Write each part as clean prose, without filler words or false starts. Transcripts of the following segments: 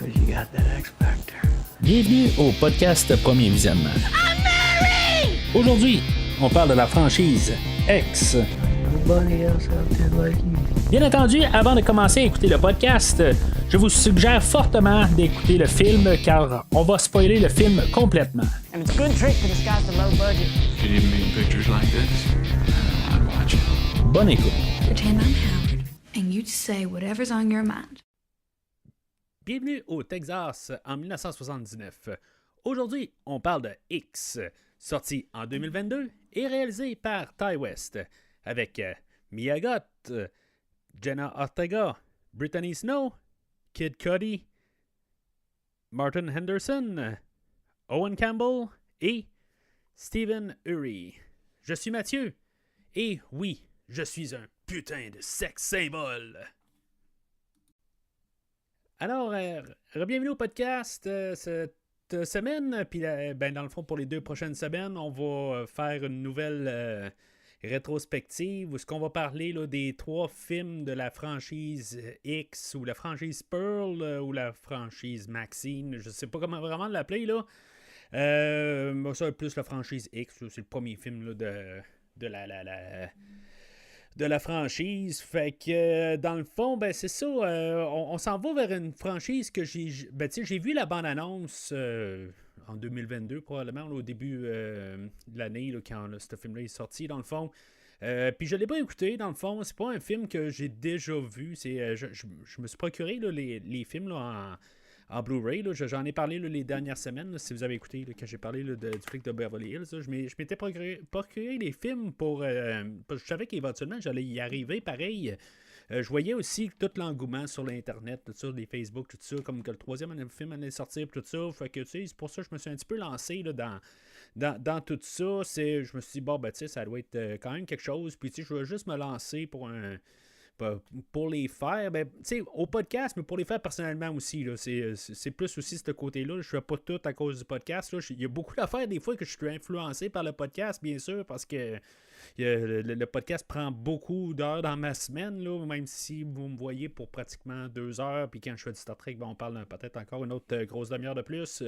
'Cause you got that X factor. Bienvenue au podcast Premier Visionnement. Aujourd'hui, on parle de la franchise X. Nobody else out there like you. Bien entendu, avant de commencer à écouter le podcast, je vous suggère fortement d'écouter le film car on va spoiler le film complètement. And it's a good trick to disguise the low budget. If you didn't make pictures like this, I'd watch it. Bonne écoute. Pretend I'm Howard, and you just say whatever's on your mind. Bienvenue au Texas en 1979. Aujourd'hui, on parle de X, sorti en 2022 et réalisé par Ty West, avec Mia Goth, Jenna Ortega, Brittany Snow, Kid Cudi, Martin Henderson, Owen Campbell et Stephen Ury. Je suis Mathieu et oui, je suis un putain de sex symbole. Alors, bienvenue au podcast cette semaine. Puis, dans le fond, pour les 2 prochaines semaines, on va faire une nouvelle rétrospective où ce qu'on va parler là, des 3 films de la franchise X ou la franchise Pearl ou la franchise Maxine. Je sais pas comment vraiment l'appeler là. Ça, plus la franchise X, là, c'est le premier film là, de la franchise. Fait que dans le fond, ben c'est ça, on s'en va vers une franchise que j'ai vu la bande-annonce en 2022 probablement, là, au début de l'année là, quand là, ce film-là est sorti dans le fond. Puis je l'ai pas écouté dans le fond, c'est pas un film que j'ai déjà vu. Je me suis procuré là, les films là, en Blu-ray, là, j'en ai parlé là, les dernières semaines, là, si vous avez écouté là, quand j'ai parlé là, du flic de Beverly Hills. Là, je m'étais procuré les films parce que je savais qu'éventuellement j'allais y arriver pareil. Je voyais aussi tout l'engouement sur l'Internet, tout ça, les Facebook, tout ça, comme que le 3e film allait sortir, tout ça. Fait que, tu sais, c'est pour ça que je me suis un petit peu lancé là, dans tout ça. Je me suis dit, bon, ben, tu sais, ça doit être quand même quelque chose. Puis, tu sais, je vais juste me lancer pour les faire, ben, tu sais, au podcast, mais pour les faire personnellement aussi, là, c'est plus aussi ce côté-là. Je ne fais pas tout à cause du podcast. Il y a beaucoup d'affaires des fois que je suis influencé par le podcast, bien sûr, parce que le podcast prend beaucoup d'heures dans ma semaine, là, même si vous me voyez pour pratiquement 2 heures, puis quand je fais du Star Trek, ben, on parle peut-être encore une autre grosse demi-heure de plus.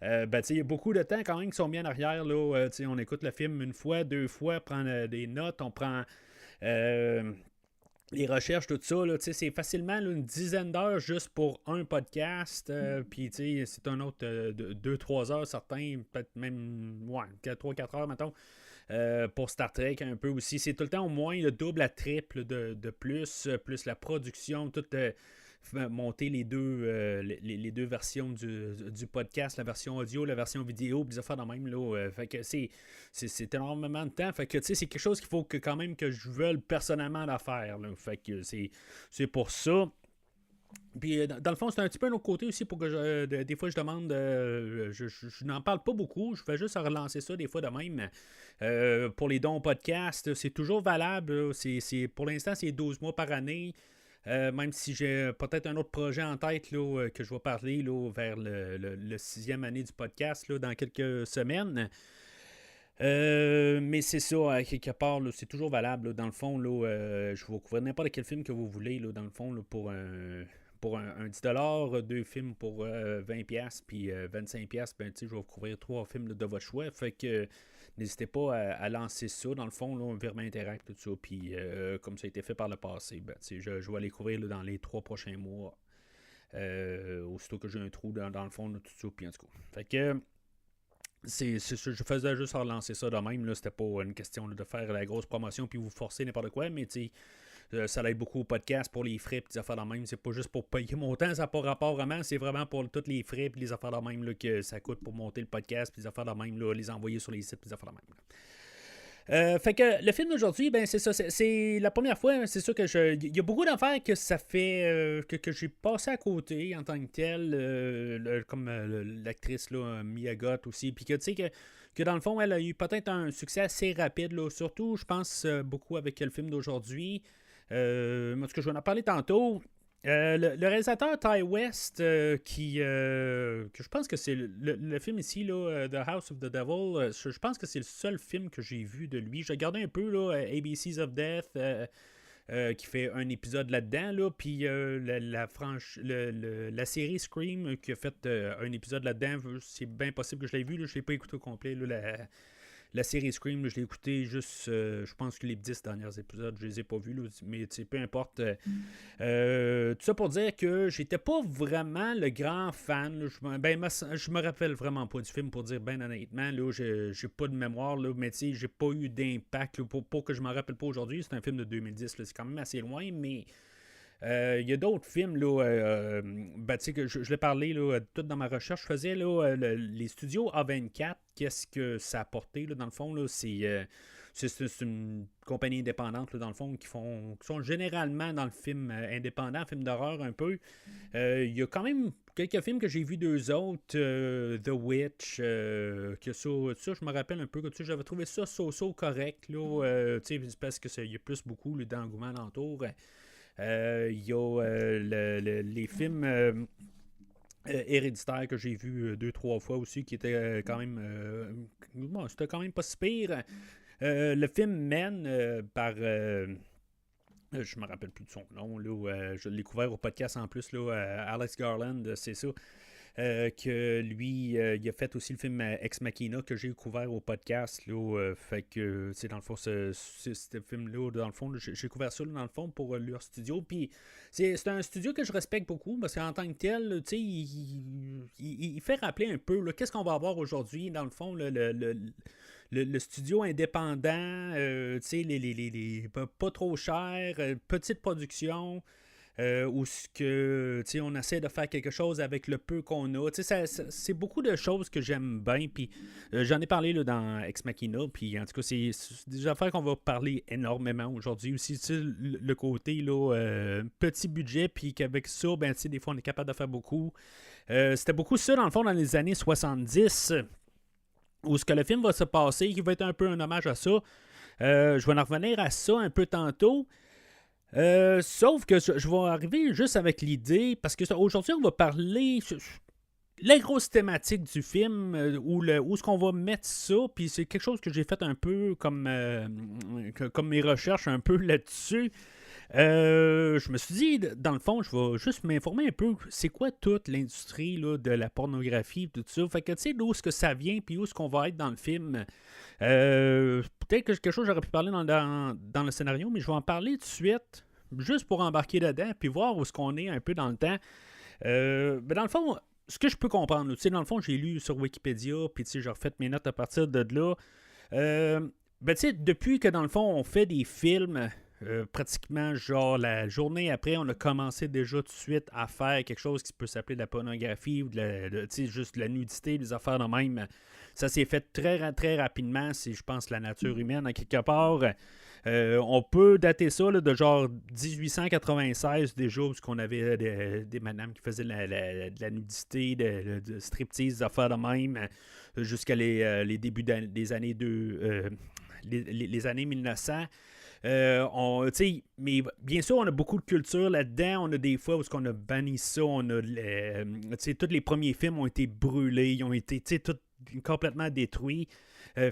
Ben, il y a beaucoup de temps quand même qui sont bien en arrière. Là, on écoute le film 1 fois, 2 fois, prend des notes, on prend... les recherches, tout ça, là, c'est facilement là, une dizaine d'heures juste pour un podcast. Puis c'est un autre 2-3 heures, certains, peut-être même 3-4 heures, mettons, pour Star Trek un peu aussi. C'est tout le temps au moins le double à triple de plus la production, tout monter les deux versions du podcast, la version audio, la version vidéo, puis des affaires dans même là. Fait que c'est énormément de temps. Fait que c'est quelque chose qu'il faut quand même que je veuille personnellement la faire. Là. Fait que c'est pour ça. Puis dans le fond, c'est un petit peu un autre côté aussi pour que des fois je demande, je n'en parle pas beaucoup, je fais juste relancer ça des fois de même. Pour les dons au podcast, c'est toujours valable. Pour l'instant, c'est 12 mois par année. Même si j'ai peut-être un autre projet en tête là, que je vais parler là, vers le 6e année du podcast là, dans quelques semaines. Mais c'est ça, à quelque part, là, c'est toujours valable. Là, dans le fond, là, je vais vous couvrir n'importe quel film que vous voulez, là, dans le fond, là, pour un 10$, 2 films pour 20$, puis 25$, ben, je vais vous couvrir 3 films là, de votre choix. Fait que n'hésitez pas à lancer ça, dans le fond, là, un virement Interact, tout ça. Puis comme ça a été fait par le passé, ben, je vais aller couvrir là, dans les 3 prochains mois. Aussitôt que j'ai un trou dans le fond, là, tout ça. Puis en tout cas. Fait que je faisais juste relancer ça de même. Là, c'était pas une question là, de faire la grosse promotion puis vous forcer n'importe quoi, mais tu sais. Ça l'aide beaucoup au podcast pour les frais et des affaires de même. C'est pas juste pour payer mon temps, ça n'a pas rapport vraiment. C'est vraiment pour tous les frais et les affaires de même là, que ça coûte pour monter le podcast et les affaires de même, là, les envoyer sur les sites et les affaires de même. Fait que le film d'aujourd'hui, ben c'est ça. C'est la première fois, c'est sûr que il y a beaucoup d'affaires que ça fait que j'ai passé à côté en tant que tel, comme l'actrice là, Mia Goth aussi. Puis que tu sais que dans le fond, elle a eu peut-être un succès assez rapide, là, surtout, je pense, beaucoup avec le film d'aujourd'hui. En tout cas, je vais en parler tantôt. Le réalisateur Ty West, que je pense que c'est le film ici, là, The House of the Devil, je pense que c'est le seul film que j'ai vu de lui. J'ai regardé un peu là, ABCs of Death, qui fait un épisode là-dedans, là, puis la série Scream qui a fait un épisode là-dedans, c'est bien possible que je l'ai vu, là, je ne l'ai pas écouté au complet, là, la série Scream, là, je l'ai écouté juste, je pense que les 10 derniers épisodes, je les ai pas vus, là, mais peu importe. Tout ça pour dire que j'étais pas vraiment le grand fan. Là, je me rappelle vraiment pas du film, pour dire ben honnêtement. Là, j'ai pas de mémoire, là, mais j'ai pas eu d'impact là, pour que je m'en rappelle pas aujourd'hui. C'est un film de 2010, là, c'est quand même assez loin, mais il y a d'autres films, là, que je l'ai parlé là, tout dans ma recherche. Je faisais là, les studios A24, qu'est-ce que ça a apporté, là, dans le fond, là, c'est une compagnie indépendante, là, dans le fond, qui sont généralement dans le film indépendant, film d'horreur un peu. Il y a quand même quelques films que j'ai vus, d'eux autres, The Witch, que ça, je me rappelle un peu, que j'avais trouvé ça correct, là, parce que il y a plus beaucoup là, d'engouement alentour. Il y a les films héréditaires que j'ai vus 2-3 fois aussi, qui étaient quand même... c'était quand même pas si pire. Le film Men par... je me rappelle plus de son nom. Là, je l'ai découvert au podcast en plus. Là, Alex Garland, c'est ça. Que lui, il a fait aussi le film Ex Machina que j'ai découvert au podcast. Là, fait que, dans le fond, ce film-là, dans le fond, j'ai découvert ça, là, dans le fond, pour leur studio. Puis, c'est un studio que je respecte beaucoup parce qu'en tant que tel, tu sais, il fait rappeler un peu qu'est-ce qu'on va avoir aujourd'hui, dans le fond, le studio indépendant, tu sais, les pas trop cher, petite production. Où on essaie de faire quelque chose avec le peu qu'on a. C'est beaucoup de choses que j'aime bien. Puis j'en ai parlé là, dans Ex Machina. Puis en tout cas, c'est des affaires qu'on va parler énormément aujourd'hui aussi. Le côté là, petit budget. Puis qu'avec ça, des fois, on est capable de faire beaucoup. C'était beaucoup ça, dans le fond, dans les années 70. Où ce que le film va se passer, qui va être un peu un hommage à ça. Je vais en revenir à ça un peu tantôt. Sauf que je vais arriver juste avec l'idée, parce que aujourd'hui on va parler la grosse thématique du film, où est-ce qu'on va mettre ça, puis c'est quelque chose que j'ai fait un peu comme mes recherches un peu là-dessus. Je me suis dit, dans le fond, je vais juste m'informer un peu, c'est quoi toute l'industrie là, de la pornographie, tout ça. Fait que tu sais, d'où est-ce que ça vient, puis où est-ce qu'on va être dans le film. Peut-être que quelque chose j'aurais pu parler dans le scénario, mais je vais en parler tout de suite, juste pour embarquer dedans, puis voir où est-ce qu'on est un peu dans le temps. Dans le fond, ce que je peux comprendre, dans le fond, j'ai lu sur Wikipédia, puis j'ai refait mes notes à partir de là. Depuis que, dans le fond, on fait des films... pratiquement genre la journée après, on a commencé déjà tout de suite à faire quelque chose qui peut s'appeler de la pornographie ou juste de la nudité, des affaires de même. Ça s'est fait très, très rapidement, c'est je pense la nature humaine à quelque part. On peut dater ça là, de genre 1896 déjà, parce qu'on avait des madames qui faisaient de la nudité, de striptease, des affaires de même, jusqu'à les débuts des années les années 1900. Mais bien sûr, on a beaucoup de culture là-dedans. On a des fois où on a banni ça. On a tous les premiers films ont été brûlés. Ils ont été complètement détruits.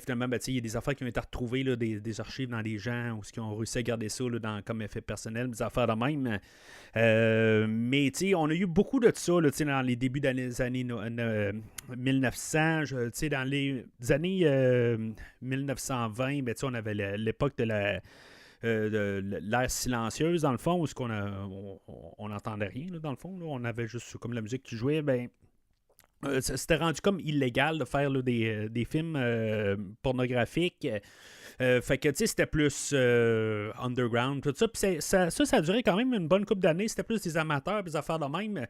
Finalement, il y a des affaires qui ont été retrouvées, là, des archives dans les gens, ou qui ont réussi à garder ça là, comme effet personnel, des affaires de même. Mais on a eu beaucoup de ça là, dans les débuts des années 1900, dans les années 1920, on avait l'époque de l'ère silencieuse, dans le fond, où on n'entendait rien, là, dans le fond. Là, on avait juste comme la musique qui jouait. C'était rendu comme illégal de faire là, des films pornographiques. Fait que, c'était plus underground, tout ça. Puis ça a duré quand même une bonne couple d'années. C'était plus des amateurs, des affaires de même.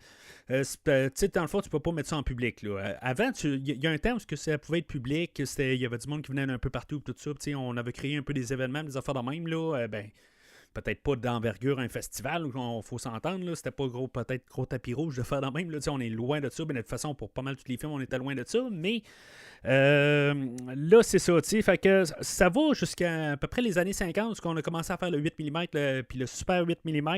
Dans le fond, tu peux pas mettre ça en public. Là. Avant, il y a un temps où ça pouvait être public. Il y avait du monde qui venait d'un peu partout, tout ça. On avait créé un peu des événements, des affaires de même. Là, peut-être pas d'envergure un festival, il faut s'entendre, là, c'était pas peut-être gros tapis rouge de faire de même, là, on est loin de ça, de toute façon, pour pas mal tous les films, on était loin de ça, mais là, c'est ça, fait que ça va jusqu'à à peu près les années 50, où on a commencé à faire le 8 mm, puis le super 8 mm,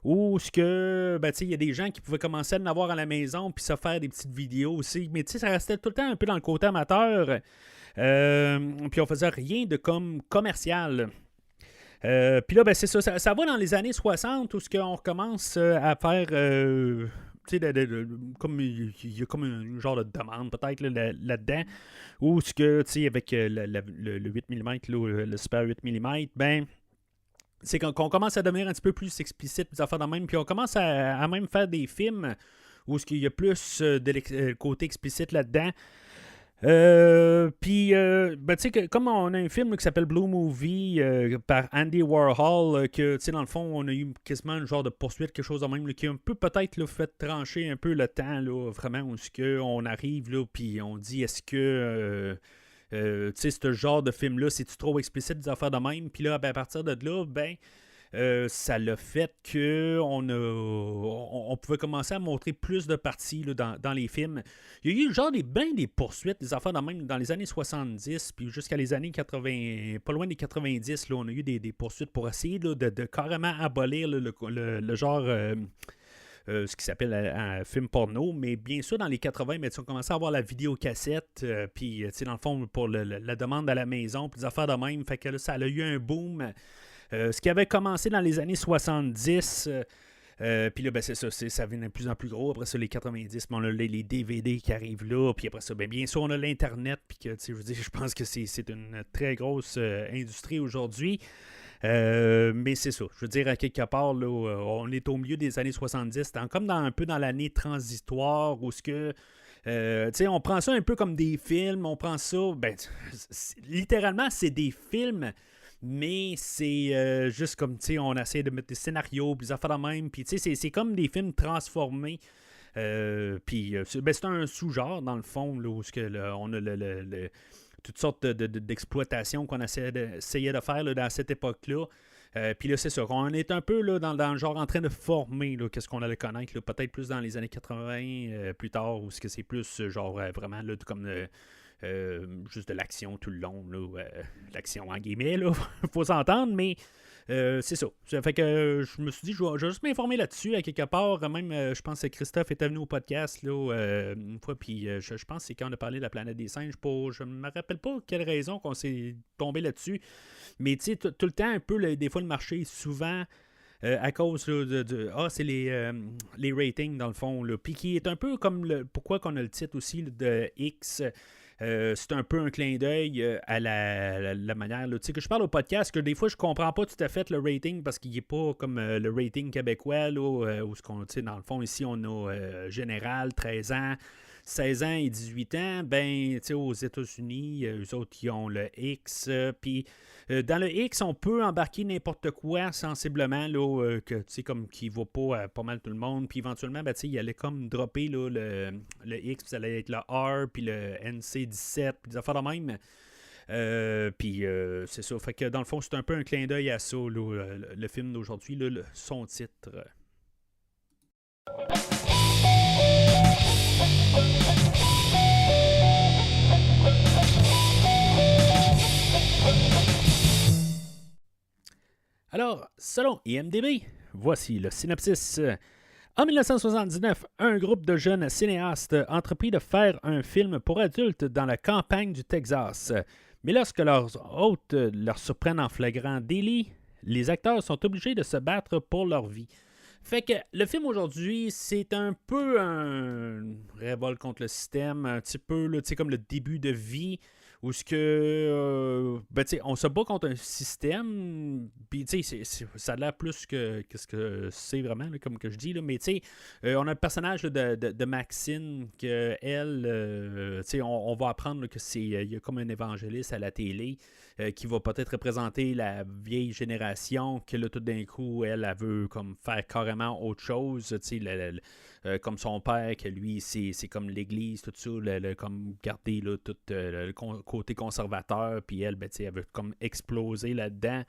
où il y a des gens qui pouvaient commencer à en avoir à la maison, puis se faire des petites vidéos aussi, mais ça restait tout le temps un peu dans le côté amateur, puis on faisait rien de comme commercial. Puis là, ben, c'est ça, ça va dans les années 60 où on recommence à faire. Tu sais, comme il y a comme un genre de demande peut-être là-dedans, où ce que, tu sais, avec le 8 mm, là, le Super 8 mm, ben, c'est qu'on commence à devenir un petit peu plus explicite, des affaires de même, puis on commence à même faire des films où il y a plus de côté explicite là-dedans. Puis, ben, tu sais, comme on a un film là, qui s'appelle Blue Movie par Andy Warhol, que, tu sais, dans le fond, on a eu quasiment un genre de poursuite, quelque chose de même, là, qui a un peu peut-être là, fait trancher un peu le temps, là, vraiment, où on arrive, là, puis on dit, est-ce que, tu sais, ce genre de film-là, c'est-tu trop explicite, des affaires de même? Puis là, ben, à partir de là, ben, ça l'a fait qu'on pouvait commencer à montrer plus de parties là, dans les films. Il y a eu genre des poursuites, des affaires de même dans les années 70, puis jusqu'à les années 80, pas loin des 90, là, on a eu des poursuites pour essayer là, de carrément abolir là, le genre... ce qui s'appelle un film porno, mais bien sûr, dans les 80, ben, on commençait à avoir la vidéocassette, puis, dans le fond, pour la demande à la maison, puis des affaires de même, fait que là, ça a eu un boom. Ce qui avait commencé dans les années 70, puis là, ben, c'est ça, ça vient de plus en plus gros. Après ça, les 90, on a les DVD qui arrivent là, puis après ça, ben, bien sûr, on a l'Internet, puis que, je veux dire, je pense que c'est une très grosse industrie aujourd'hui. Mais c'est ça. Je veux dire, à quelque part, là, on est au milieu des années 70, comme un peu dans l'année transitoire où ce que. On prend ça un peu comme des films, on prend ça. Ben, littéralement, c'est des films. Mais c'est juste comme, tu sais, on essaie de mettre des scénarios, puis des affaires de même, puis tu sais, c'est comme des films transformés. Puis c'est un sous-genre, dans le fond, là, où on a toutes sortes d'exploitations qu'on essayait de faire là, dans cette époque-là. Puis là, c'est ça. On est un peu là, dans le genre en train de former qu'est-ce qu'on allait connaître, là, peut-être plus dans les années 80, plus tard, où c'est plus genre vraiment là, comme juste de l'action tout le long. Là, l'action en guillemets, là, faut s'entendre, mais c'est ça. Ça fait que je me suis dit, je vais juste m'informer là-dessus, à quelque part. Même, je pense que Christophe était venu au podcast là, une fois, puis je pense que c'est quand on a parlé de la planète des singes. Je ne me rappelle pas quelle raison qu'on s'est tombé là-dessus. Mais tu sais, tout le temps, un peu, des fois, le marché, souvent, à cause là, c'est les ratings, dans le fond. Puis qui est un peu comme pourquoi qu'on a le titre aussi là, de X. C'est un peu un clin d'œil à la manière là, que je parle au podcast, que des fois je comprends pas tout à fait le rating parce qu'il n'est pas comme le rating québécois là, où dans le fond ici on a général 13 ans, 16 ans et 18 ans, ben aux États-Unis, eux autres ils ont le X, puis dans le X, on peut embarquer n'importe quoi sensiblement, là, que comme qui ne va pas à pas mal tout le monde. Puis éventuellement, ben, il allait comme dropper là, le X, puis ça allait être le R, puis le NC-17, puis des affaires de même. Puis c'est ça. Fait que dans le fond, c'est un peu un clin d'œil à ça, là, le film d'aujourd'hui, là, son titre. Alors, selon IMDb, voici le synopsis. En 1979, un groupe de jeunes cinéastes entreprit de faire un film pour adultes dans la campagne du Texas. Mais lorsque leurs hôtes leur surprennent en flagrant délit, les acteurs sont obligés de se battre pour leur vie. Fait que le film aujourd'hui, c'est un peu un révolte contre le système, un petit peu là, comme le début de vie, où ce que on se bat contre un système, puis ça a l'air plus que ce que c'est vraiment, là, comme que je dis, là, mais on a le personnage là, de Maxine, que elle, on va apprendre là, que il y a comme un évangéliste à la télé qui va peut-être représenter la vieille génération, que là tout d'un coup, elle veut comme faire carrément autre chose, comme son père, que lui, c'est comme l'église, tout ça, comme garder là, tout le côté conservateur, puis elle, elle veut comme exploser là-dedans.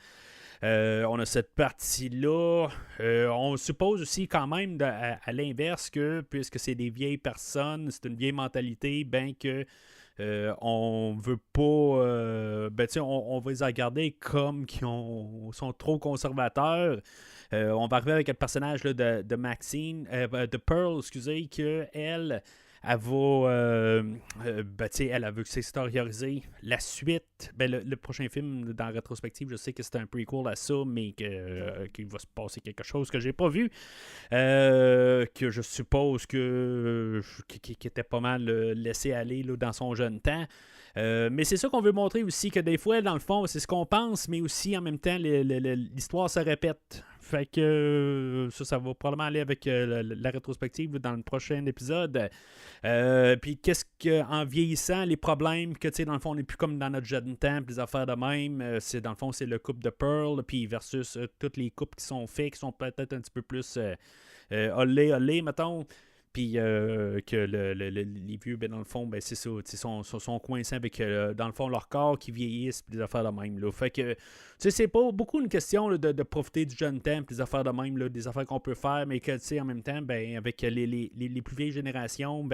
On a cette partie-là. On suppose aussi quand même à l'inverse que, puisque c'est des vieilles personnes, c'est une vieille mentalité, bien que on veut pas on va les regarder comme qui sont trop conservateurs. On va arriver avec le personnage là, de Maxine, de Pearl, excusez, que elle Elle va, elle veut s'extérioriser la suite. Le prochain film, dans la rétrospective, je sais que c'est un prequel à ça, mais qu'il va se passer quelque chose que j'ai pas vu. Que je suppose qui était pas mal laissé aller là, dans son jeune temps. Mais c'est ça qu'on veut montrer aussi, que des fois, dans le fond, c'est ce qu'on pense, mais aussi en même temps, l'histoire se répète. Fait que ça va probablement aller avec la rétrospective dans le prochain épisode. Puis qu'est-ce qu'en vieillissant, les problèmes que, tu sais, dans le fond, on n'est plus comme dans notre jeune temps, puis les affaires de même. Dans le fond, c'est le couple de Pearl, puis versus toutes les couples qui sont faits, qui sont peut-être un petit peu plus olé, mettons. Puis que les vieux, dans le fond, c'est ça, sont coincés avec, dans le fond, leur corps qui vieillissent, puis des affaires de même. Là. Fait que, c'est pas beaucoup une question là, de profiter du jeune temps, puis des affaires de même, là, des affaires qu'on peut faire, mais que, en même temps, avec les plus vieilles générations,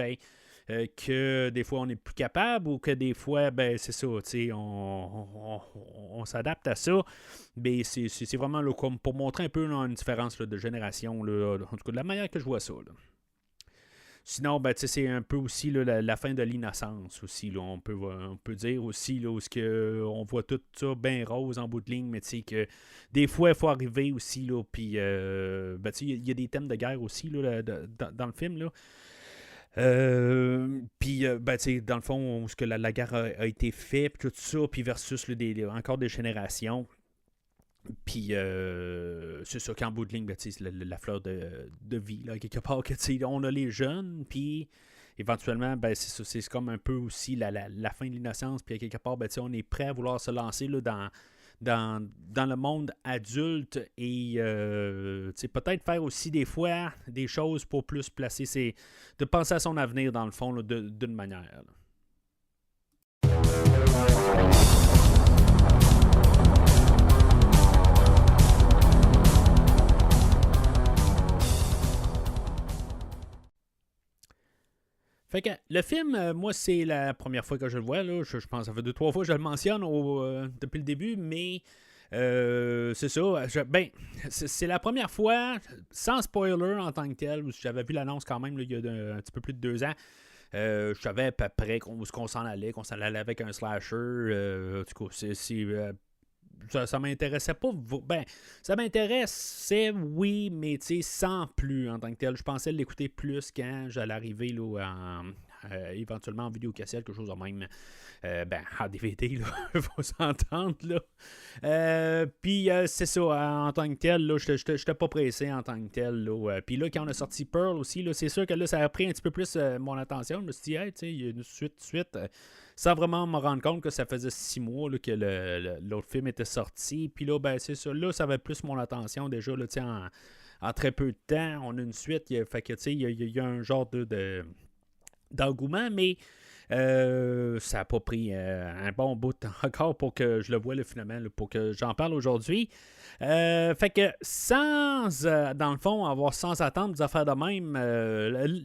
que des fois, on est plus capable, ou que des fois, c'est ça, on s'adapte à ça. Mais c'est vraiment là, comme pour montrer un peu là, une différence là, de génération, là, en tout cas, de la manière que je vois ça, là. Sinon, c'est un peu aussi là, la fin de l'innocence aussi. Là, on peut dire aussi là, où on voit tout ça bien rose en bout de ligne, mais que des fois, il faut arriver aussi. Puis, il y a des thèmes de guerre aussi là, dans le film. Là. Puis, dans le fond, où la guerre a été faite, puis tout ça, puis versus encore des générations. Puis, c'est ça qu'en bout de ligne, la fleur de vie, là, quelque part, que on a les jeunes, puis éventuellement, c'est ça, c'est comme un peu aussi la fin de l'innocence, puis quelque part, on est prêt à vouloir se lancer là, dans le monde adulte et peut-être faire aussi des fois des choses pour plus placer, de penser à son avenir, dans le fond, là, d'une manière. Là. Fait que le film, moi, c'est la première fois que je le vois. Là. Je pense que ça fait 2-3 fois que je le mentionne depuis le début, mais c'est ça. C'est la première fois, sans spoiler en tant que tel, j'avais vu l'annonce quand même là, il y a un petit peu plus de 2 ans. Je savais à peu près qu'on s'en allait avec un slasher. Du coup, ça m'intéressait pas. Ça m'intéressait, oui, mais sans plus en tant que tel. Je pensais l'écouter plus quand j'allais arriver là, éventuellement en vidéocassette, quelque chose de même. En DVD, il faut s'entendre. Puis c'est ça, en tant que tel, je n'étais pas pressé en tant que tel. Puis là, quand on a sorti Pearl aussi, là, c'est sûr que là, ça a pris un petit peu plus mon attention. Je me suis dit, hey, il y a une suite. Sans vraiment me rendre compte que ça faisait 6 mois là, que l'autre film était sorti. Puis là, c'est ça. Là, ça avait plus mon attention déjà. Là, en très peu de temps, on a une suite. Fait que, il y a un genre d'engouement, mais ça n'a pas pris un bon bout encore pour que je le voie là, finalement, là, pour que j'en parle aujourd'hui. Fait que dans le fond, sans attendre des affaires de même,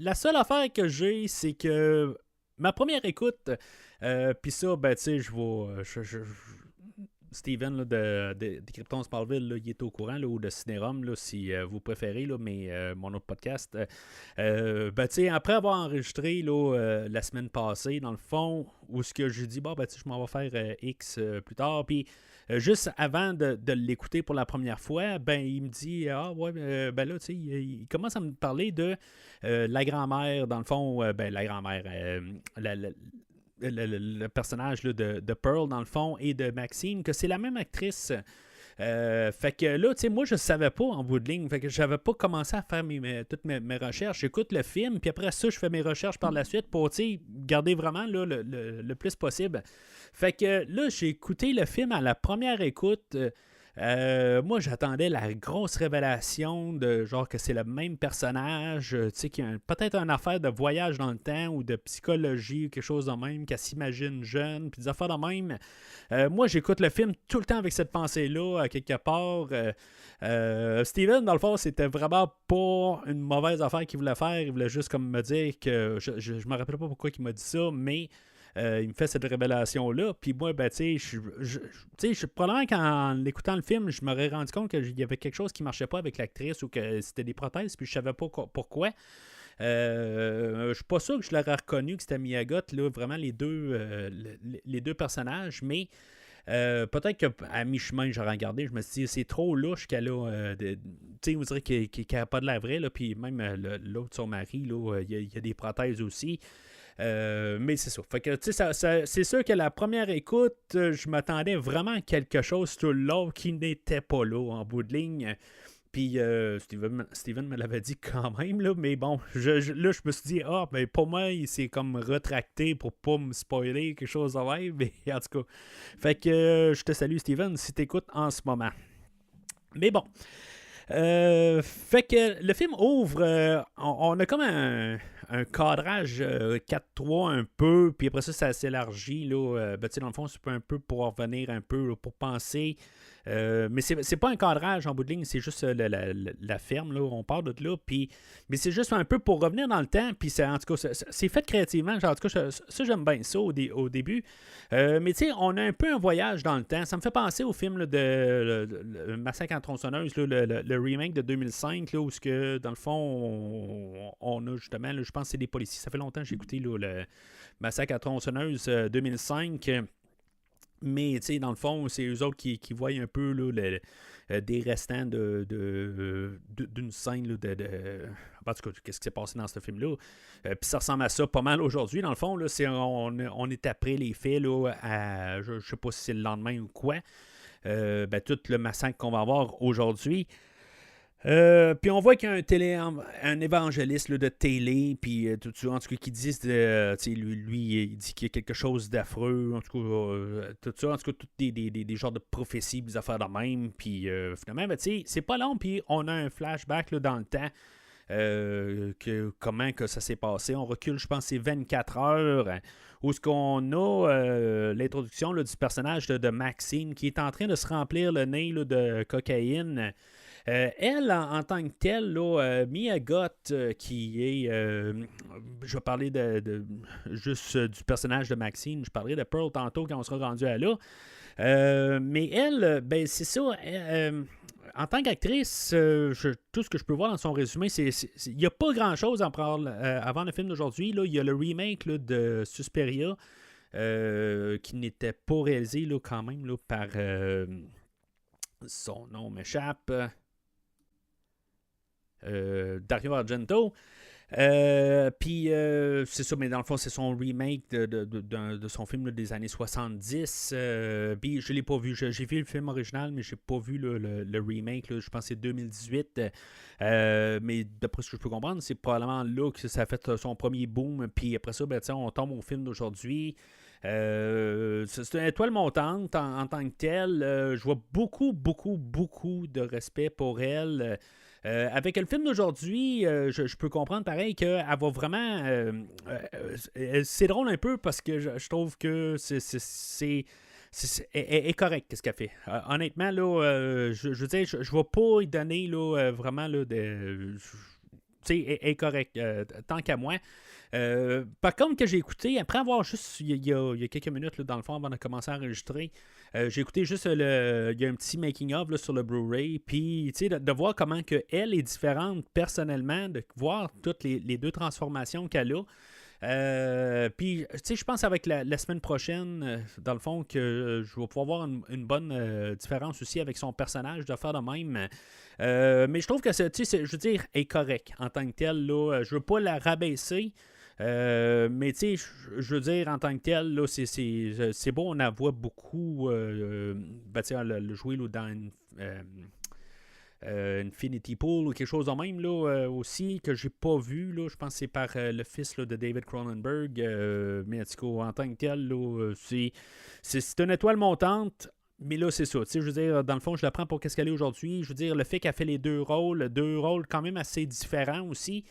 la seule affaire que j'ai, c'est que ma première écoute, puis ça, je vais... Steven là, de Krypton Smallville, là, il est au courant, là, ou de Cinérum, là, si vous préférez, là, mais mon autre podcast. Après avoir enregistré là, la semaine passée, dans le fond, où ce que j'ai dit, je m'en vais faire X plus tard, puis juste avant de l'écouter pour la première fois, il me dit, là, il commence à me parler de la grand-mère, dans le fond, la grand-mère, le personnage là, de Pearl, dans le fond, et de Maxine, que c'est la même actrice. Fait que là, moi, je ne savais pas en bout de ligne. Fait que je n'avais pas commencé à faire toutes mes recherches. J'écoute le film, puis après ça, je fais mes recherches par la suite pour, garder vraiment là, le plus possible. Fait que là, j'ai écouté le film à la première écoute. Moi, j'attendais la grosse révélation de genre que c'est le même personnage, qui a peut-être une affaire de voyage dans le temps ou de psychologie ou quelque chose de même, qu'elle s'imagine jeune, puis des affaires de même. Moi, j'écoute le film tout le temps avec cette pensée-là, quelque part. Steven, dans le fond, c'était vraiment pas une mauvaise affaire qu'il voulait faire. Il voulait juste comme me dire que... Je me rappelle pas pourquoi il m'a dit ça, mais... il me fait cette révélation-là, puis moi, probablement qu'en écoutant le film, je m'aurais rendu compte qu'il y avait quelque chose qui marchait pas avec l'actrice ou que c'était des prothèses, puis je savais pas pourquoi. Je suis pas sûr que je l'aurais reconnu que c'était Mia Goth, là, vraiment les deux personnages, mais peut-être qu'à mi-chemin, j'aurais regardé, je me suis dit, c'est trop louche qu'elle a. Tu sais, on dirait qu'elle n'a pas de la vraie, là, puis même l'autre, son mari, il y a des prothèses aussi. Mais c'est ça. Fait que, tu sais, c'est sûr que la première écoute, je m'attendais vraiment à quelque chose tout le long qui n'était pas là en bout de ligne. Puis Steven me l'avait dit quand même, là, mais bon, là, je me suis dit, ben pour moi, il s'est comme retracté pour pas me spoiler quelque chose de même, mais en tout cas. Fait que je te salue, Steven, si t'écoutes en ce moment. Mais bon. Fait que le film ouvre, on a comme un cadrage 4-3 un peu, puis après ça s'élargit, là, ben, dans le fond, c'est un peu pour revenir un peu, là, pour penser. Mais c'est pas un cadrage en bout de ligne, c'est juste la ferme, là, on part de là, mais c'est juste un peu pour revenir dans le temps, puis en tout cas, c'est fait créativement, genre, en tout cas, ça j'aime bien ça au début, mais tu sais, on a un peu un voyage dans le temps, ça me fait penser au film là, de le Massacre en tronçonneuse, là, le remake de 2005, là, où que, dans le fond, on a justement, là, je pense que c'est des policiers, ça fait longtemps que j'ai écouté là, le Massacre à tronçonneuse 2005, mais, tu sais, dans le fond, c'est eux autres qui voient un peu là, des restants d'une scène là, en tout cas, qu'est-ce qui s'est passé dans ce film-là. Puis ça ressemble à ça pas mal aujourd'hui. Dans le fond, là, on est après les faits, là, je sais pas si c'est le lendemain ou quoi. Tout le massacre qu'on va avoir aujourd'hui. Puis on voit qu'il y a un évangéliste là, de télé, puis tout ça, en tout cas, qui dit, lui, il dit qu'il y a quelque chose d'affreux, en tout cas, tout ça, en tout cas, toutes des genres de prophéties, des affaires de même, puis finalement, c'est pas long, puis on a un flashback là, dans le temps, comment que ça s'est passé. On recule, je pense, c'est 24 heures, où ce qu'on a l'introduction là, du personnage de Maxine, qui est en train de se remplir le nez là, de cocaïne. Elle, en tant que telle, là, Mia Goth, qui est... je vais parler juste du personnage de Maxine. Je parlerai de Pearl tantôt quand on sera rendu à là. Mais elle, ben c'est ça. En tant qu'actrice, tout ce que je peux voir dans son résumé, il n'y a pas grand-chose avant le film d'aujourd'hui. Il y a le remake là, de Suspiria, qui n'était pas réalisé là, quand même là, par... son nom m'échappe... Dario Argento. Puis c'est ça, mais dans le fond, c'est son remake de son film là, des années 70. Puis je l'ai pas vu. J'ai vu le film original, mais j'ai pas vu le remake. Là, je pense que c'est 2018. Mais d'après ce que je peux comprendre, c'est probablement là que ça a fait son premier boom. Puis après ça, on tombe au film d'aujourd'hui. C'est une étoile montante en tant que telle. Je vois beaucoup de respect pour elle. Avec le film d'aujourd'hui, je peux comprendre pareil qu'elle va vraiment... c'est drôle un peu parce que je trouve que elle est correcte, qu'est-ce qu'elle fait. Honnêtement, là, je veux dire, je ne vais pas y donner là, vraiment là, tu sais, elle est correcte, tant qu'à moi. Par contre, que j'ai écouté, après avoir juste, il y a quelques minutes, là, dans le fond, avant de commencer à enregistrer, j'ai écouté juste, il y a un petit making-of là, sur le Blu-ray, puis de voir comment que elle est différente personnellement, de voir toutes les deux transformations qu'elle a. Puis, je pense avec la semaine prochaine, dans le fond, que je vais pouvoir voir une bonne différence aussi avec son personnage, de faire de même. Mais je trouve que, je veux dire, elle est correcte en tant que telle. Là, je veux pas la rabaisser. Mais tu sais, je veux dire, en tant que tel, là, c'est beau, on la voit beaucoup le jouer là, dans Infinity Pool ou quelque chose de même là, aussi, que j'ai pas vu. Là, je pense que c'est par le fils là, de David Cronenberg. Mais en tout cas, en tant que tel, là, c'est une étoile montante. Mais là, c'est ça. Je veux dire, dans le fond, je la prends pour qu'est-ce qu'elle est aujourd'hui. Je veux dire, le fait qu'elle fait les deux rôles quand même assez différents aussi.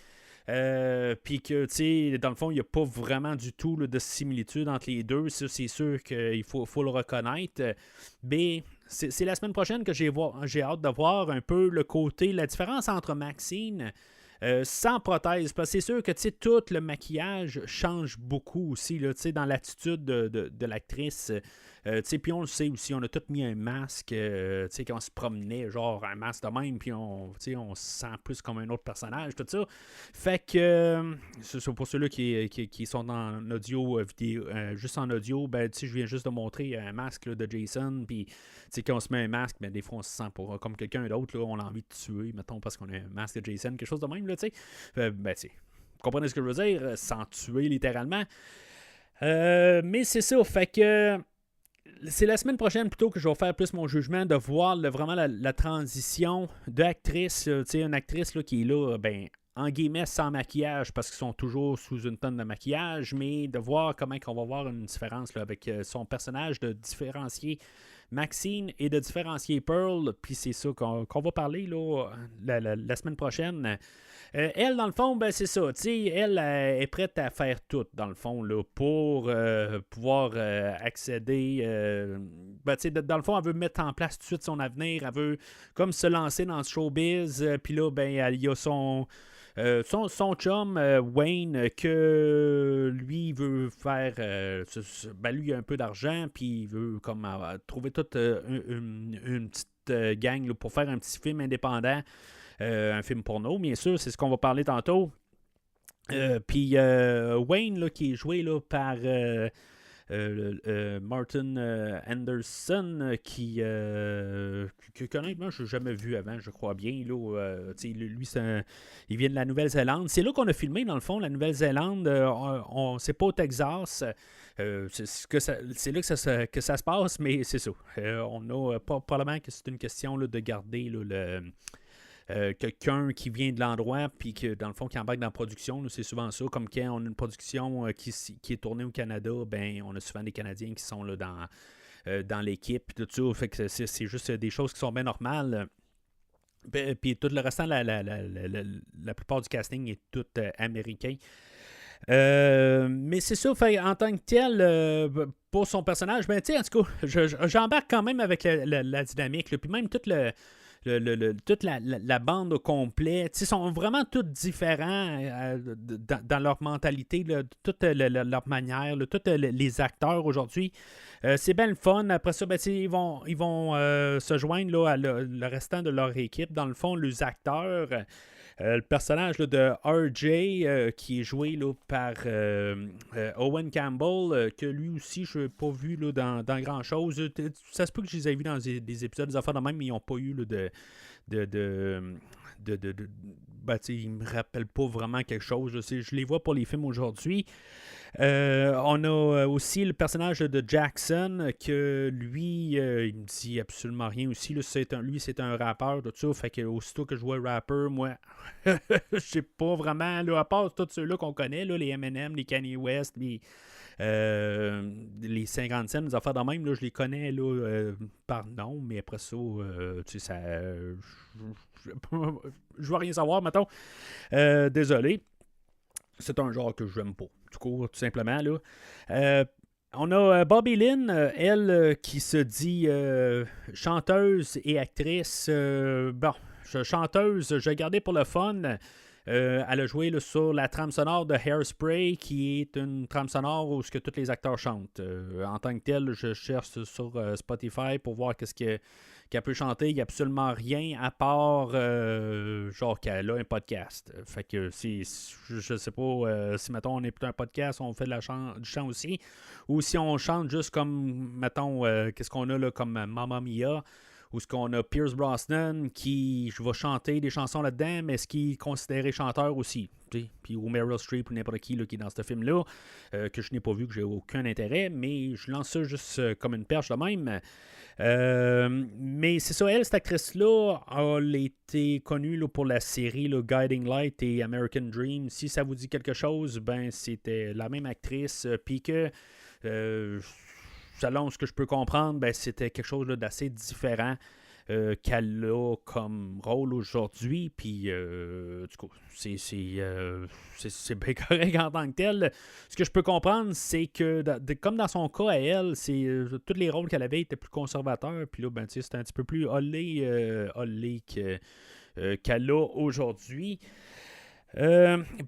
Puis que, tu sais, dans le fond, il n'y a pas vraiment du tout là, de similitude entre les deux. Ça, c'est sûr qu'il faut le reconnaître. Mais c'est la semaine prochaine que j'ai hâte de voir un peu la différence entre Maxine sans prothèse. Parce que c'est sûr que, tu sais, tout le maquillage change beaucoup aussi, là, tu sais, dans l'attitude de l'actrice. Puis on le sait aussi, on a tous mis un masque, quand on se promenait, genre un masque de même, puis on se sent plus comme un autre personnage, tout ça. Fait que, c'est pour ceux-là qui sont en audio, vidéo, juste en audio, ben, je viens juste de montrer un masque là, de Jason, puis quand on se met un masque, ben, des fois on se sent comme quelqu'un d'autre, là, on a envie de tuer, mettons, parce qu'on a un masque de Jason, quelque chose de même, là, tu sais. Ben, vous comprenez ce que je veux dire, sans tuer littéralement. Mais c'est ça, fait que c'est la semaine prochaine plutôt que je vais faire plus mon jugement de voir vraiment la transition d'actrice, une actrice là, qui est là, ben, en guillemets, sans maquillage, parce qu'ils sont toujours sous une tonne de maquillage, mais de voir comment on va voir une différence là, avec son personnage, de différencier Maxine et de différencier Pearl, puis c'est ça qu'on va parler là, la semaine prochaine. Elle, dans le fond, ben c'est ça. Elle est prête à faire tout, dans le fond, là, pour pouvoir accéder. Dans le fond, elle veut mettre en place tout de suite son avenir. Elle veut comme se lancer dans ce showbiz. Puis là, ben, il y a son chum, Wayne, que lui veut faire. Lui, il a un peu d'argent, puis il veut comme trouver toute une petite gang là, pour faire un petit film indépendant. Un film porno, bien sûr, c'est ce qu'on va parler tantôt. Puis Wayne, là, qui est joué là, par Martin Anderson, que honnêtement, je n'ai jamais vu avant, je crois bien. Là, lui, il vient de la Nouvelle-Zélande. C'est là qu'on a filmé, dans le fond, la Nouvelle-Zélande. C'est pas au Texas. C'est là que ça se passe, mais c'est ça. On a probablement que c'est une question là, de garder là, quelqu'un qui vient de l'endroit puis que dans le fond qui embarque dans la production, là, c'est souvent ça, comme quand on a une production qui est tournée au Canada, ben on a souvent des Canadiens qui sont là dans l'équipe tout ça, fait que c'est juste des choses qui sont bien normales. Puis tout le restant, la plupart du casting est tout américain. Mais c'est ça, fait, en tant que tel, pour son personnage, ben en tout cas, j'embarque quand même avec la dynamique, là, puis même toute la bande au complet, ils sont vraiment tous différents dans leur mentalité, là, toute leur manière, là, tous les acteurs aujourd'hui. C'est bien le fun. Après ça, ben, ils vont se joindre là, à le restant de leur équipe. Dans le fond, les acteurs. Le personnage là, de RJ qui est joué là, par Owen Campbell, que lui aussi, je n'ai pas vu là, dans grand-chose. Ça se peut que je les ai vus dans des épisodes, des affaires de même, mais ils n'ont pas eu là, ils me rappellent pas vraiment quelque chose. Je les vois pour les films aujourd'hui. On a aussi le personnage de Jackson, que lui, il me dit absolument rien aussi. Là, c'est un rappeur, tout ça. Fait que aussitôt que je vois rapper, moi, je sais pas vraiment, là, à part tous ceux-là qu'on connaît, là, les Eminem, les Kanye West, les 50 Cent, les affaires de même, là, je les connais là, par nom, mais après ça, je veux rien savoir, mettons. Désolé. C'est un genre que je n'aime pas, tout simplement. Là. On a Bobby Lynn, elle, qui se dit chanteuse et actrice. Chanteuse, je gardais pour le fun. Elle a joué là, sur la trame sonore de Hairspray, qui est une trame sonore où tous les acteurs chantent. En tant que tel, je cherche sur Spotify pour voir qu'est-ce qu'elle peut chanter. Il n'y a absolument rien à part genre qu'elle a un podcast. Fait que je sais pas si mettons on écoute un podcast, on fait du chant aussi. Ou si on chante juste comme mettons qu'est-ce qu'on a là comme Mamma Mia. Ou ce qu'on a Pierce Brosnan qui je vais chanter des chansons là-dedans, mais est-ce qu'il est considéré chanteur aussi? Puis ou Meryl Streep ou n'importe qui là, qui est dans ce film-là, que je n'ai pas vu, que j'ai aucun intérêt, mais je lance ça juste comme une perche de même. Mais c'est ça, elle, cette actrice-là, a été connue là, pour la série là, Guiding Light et American Dream. Si ça vous dit quelque chose, ben c'était la même actrice, puis que selon ce que je peux comprendre, ben, c'était quelque chose là, d'assez différent qu'elle a comme rôle aujourd'hui. Puis, du coup, c'est bien correct en tant que tel. Ce que je peux comprendre, c'est que, comme dans son cas à elle, c'est tous les rôles qu'elle avait étaient plus conservateurs. Puis là, ben, c'était un petit peu plus hollé qu'elle a aujourd'hui.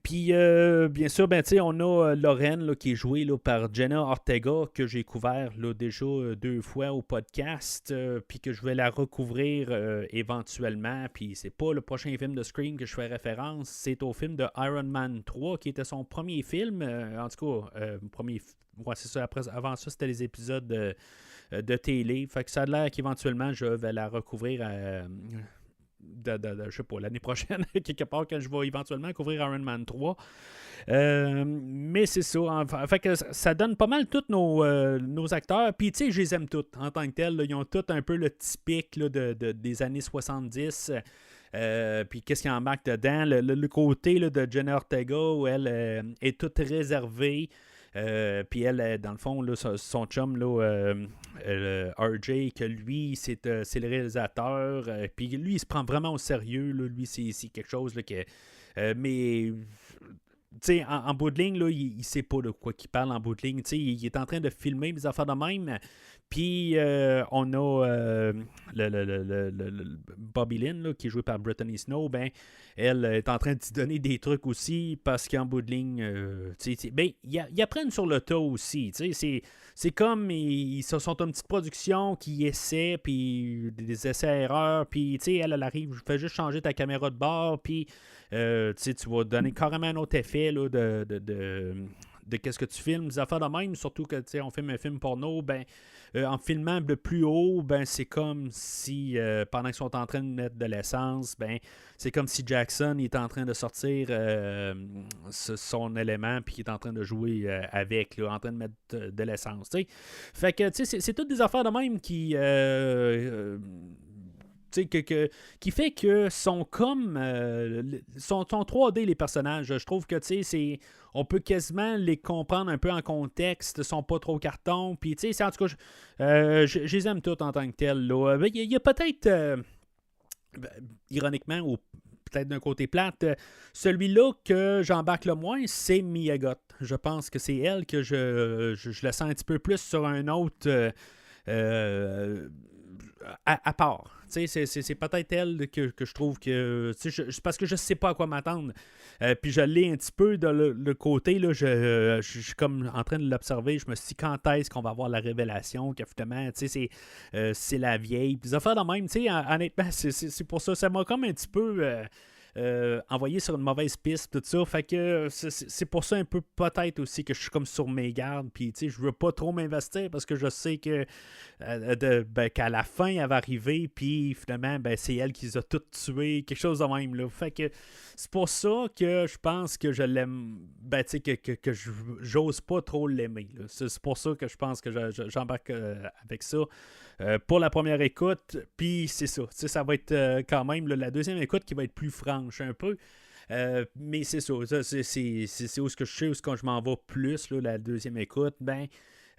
Puis, bien sûr, ben, on a Lorraine là, qui est jouée là, par Jenna Ortega, que j'ai couvert là, déjà 2 fois au podcast, puis que je vais la recouvrir éventuellement. Puis, c'est pas le prochain film de Scream que je fais référence, c'est au film de Iron Man 3, qui était son premier film. En tout cas, ouais, c'est ça. Avant ça, c'était les épisodes de télé. Fait que ça a l'air qu'éventuellement, je vais la recouvrir je sais pas, l'année prochaine, quelque part, quand je vais éventuellement couvrir Iron Man 3. Mais c'est ça. Fait que ça donne pas mal tous nos acteurs. Puis, tu sais, je les aime tous en tant que tels. Là, ils ont tous un peu le typique là, des années 70. Puis qu'est-ce qu'il embarque dedans? Le côté là, de Jenna Ortega, où elle est toute réservée. Puis elle, dans le fond, là, son chum, là, RJ, que lui, c'est le réalisateur. Puis lui, il se prend vraiment au sérieux. Là. Lui, c'est quelque chose là, que... mais... Tu sais, en bout de ligne, là, il sait pas de quoi qu'il parle en bout de ligne. Tu sais, il est en train de filmer des affaires de même. Puis, on a Bobby Lynn, là, qui est jouée par Brittany Snow. Ben, elle est en train de te donner des trucs aussi parce qu'en bout de ligne, ben, ils apprennent sur le tas aussi. Tu sais, c'est comme, ils sont une petite production qui essaie, puis des essais-erreurs. Puis, tu sais, elle arrive, je fais juste changer ta caméra de bord, puis... tu vas donner carrément un autre effet là, de qu'est-ce que tu filmes, des affaires de même, surtout que on filme un film porno, ben en filmant le plus haut, ben c'est comme si pendant qu'ils sont en train de mettre de l'essence, ben c'est comme si Jackson il est en train de sortir son élément puis il est en train de jouer avec, là, en train de mettre de l'essence. T'sais. Fait que c'est toutes des affaires de même qui qui fait que sont comme sont 3D les personnages. Je trouve que on peut quasiment les comprendre un peu en contexte, ils sont pas trop carton. Puis en tout cas, je les aime tous en tant que tels. Il y a peut-être ironiquement ou peut-être d'un côté plate, celui-là que j'embarque le moins, c'est Mia Goth. Je pense que c'est elle que je la sens un petit peu plus sur un autre à part. C'est peut-être elle que je trouve que... C'est parce que je sais pas à quoi m'attendre. Puis je l'ai un petit peu de le côté, là, je suis comme en train de l'observer. Je me suis dit, quand est-ce qu'on va avoir la révélation que finalement, c'est la vieille. Puis les affaires de même, honnêtement, c'est pour ça. Ça m'a comme un petit peu... envoyé sur une mauvaise piste, tout ça. Fait que c'est pour ça un peu peut-être aussi que je suis comme sur mes gardes. Puis je veux pas trop m'investir parce que je sais que qu'à la fin, elle va arriver. Puis finalement, c'est elle qui les a toutes tuées. Quelque chose de même. Là. Fait que c'est pour ça que je pense que je l'aime. Que j'ose pas trop l'aimer. Là. C'est pour ça que je pense que j'embarque avec ça. Pour la première écoute, puis c'est ça. Ça va être quand même la deuxième écoute qui va être plus franche un peu. Mais c'est ça. C'est où ce que je sais, où ce que je m'en vais plus, là, la deuxième écoute.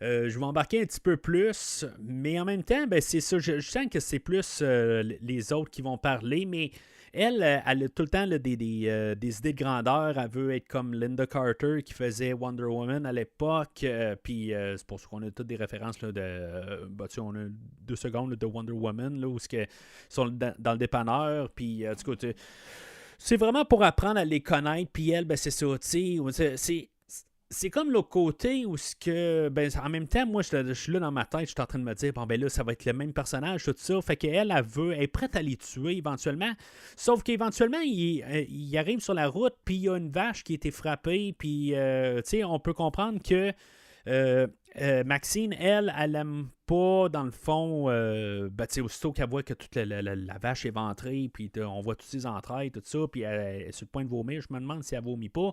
Je vais embarquer un petit peu plus, mais en même temps, c'est ça. Je sens que c'est plus les autres qui vont parler, mais elle a tout le temps là, des idées de grandeur. Elle veut être comme Linda Carter qui faisait Wonder Woman à l'époque. Puis c'est pour ça qu'on a toutes des références là, on a 2 secondes là, de Wonder Woman là, où ils sont dans le dépanneur. Puis du coup, c'est vraiment pour apprendre à les connaître. Puis elle, c'est ça. C'est comme l'autre côté où ce que en même temps, moi je suis là dans ma tête, je suis en train de me dire là, ça va être le même personnage, tout ça. Fait qu'elle, elle est prête à les tuer éventuellement. Sauf qu'éventuellement, il arrive sur la route, puis il y a une vache qui a été frappée, puis on peut comprendre que Maxine, elle aime pas, dans le fond, aussitôt qu'elle voit que toute la vache est ventrée, puis on voit toutes ses entrailles, tout ça, puis elle est sur le point de vomir, je me demande si elle vomit pas.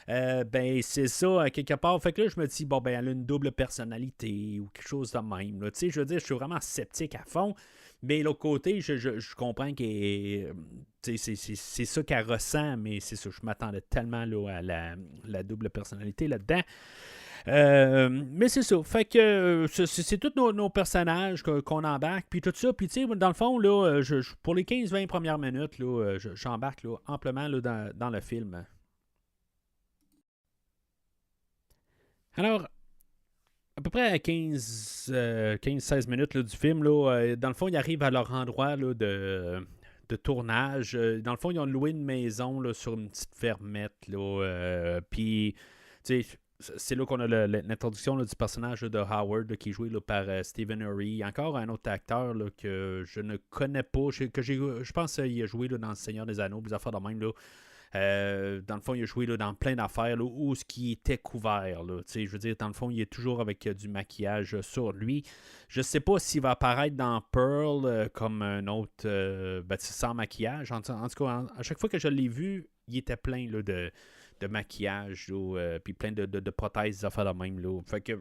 C'est ça, quelque part. Fait que là, je me dis, elle a une double personnalité ou quelque chose de même. Là. Je veux dire, je suis vraiment sceptique à fond, mais l'autre côté, je comprends que c'est ça qu'elle ressent, mais c'est ça, je m'attendais tellement là, à la double personnalité là-dedans. Mais c'est ça. Fait que c'est tous nos personnages qu'on embarque, puis tout ça. Puis tu sais, dans le fond, là, pour les 15-20 premières minutes, là, j'embarque là, amplement là, dans le film. Alors, à peu près à 15-16 minutes là, du film, là, dans le fond, ils arrivent à leur endroit là, de tournage. Dans le fond, ils ont loué une maison là, sur une petite fermette. Puis, tu sais, c'est là qu'on a l'introduction là, du personnage là, de Howard là, qui est joué là, par Stephen Ury. Encore un autre acteur là, que je ne connais pas. Je pense qu'il a joué là, dans Le Seigneur des Anneaux, des affaires de même. Là. Dans le fond, il a joué là, dans plein d'affaires là, où ce qui était couvert. Là. Je veux dire, dans le fond, il est toujours avec du maquillage sur lui. Je sais pas s'il va apparaître dans Pearl comme un autre sans maquillage. En tout cas, à chaque fois que je l'ai vu, il était plein là, de maquillage, puis plein de prothèses, des affaires de même. Là. Fait que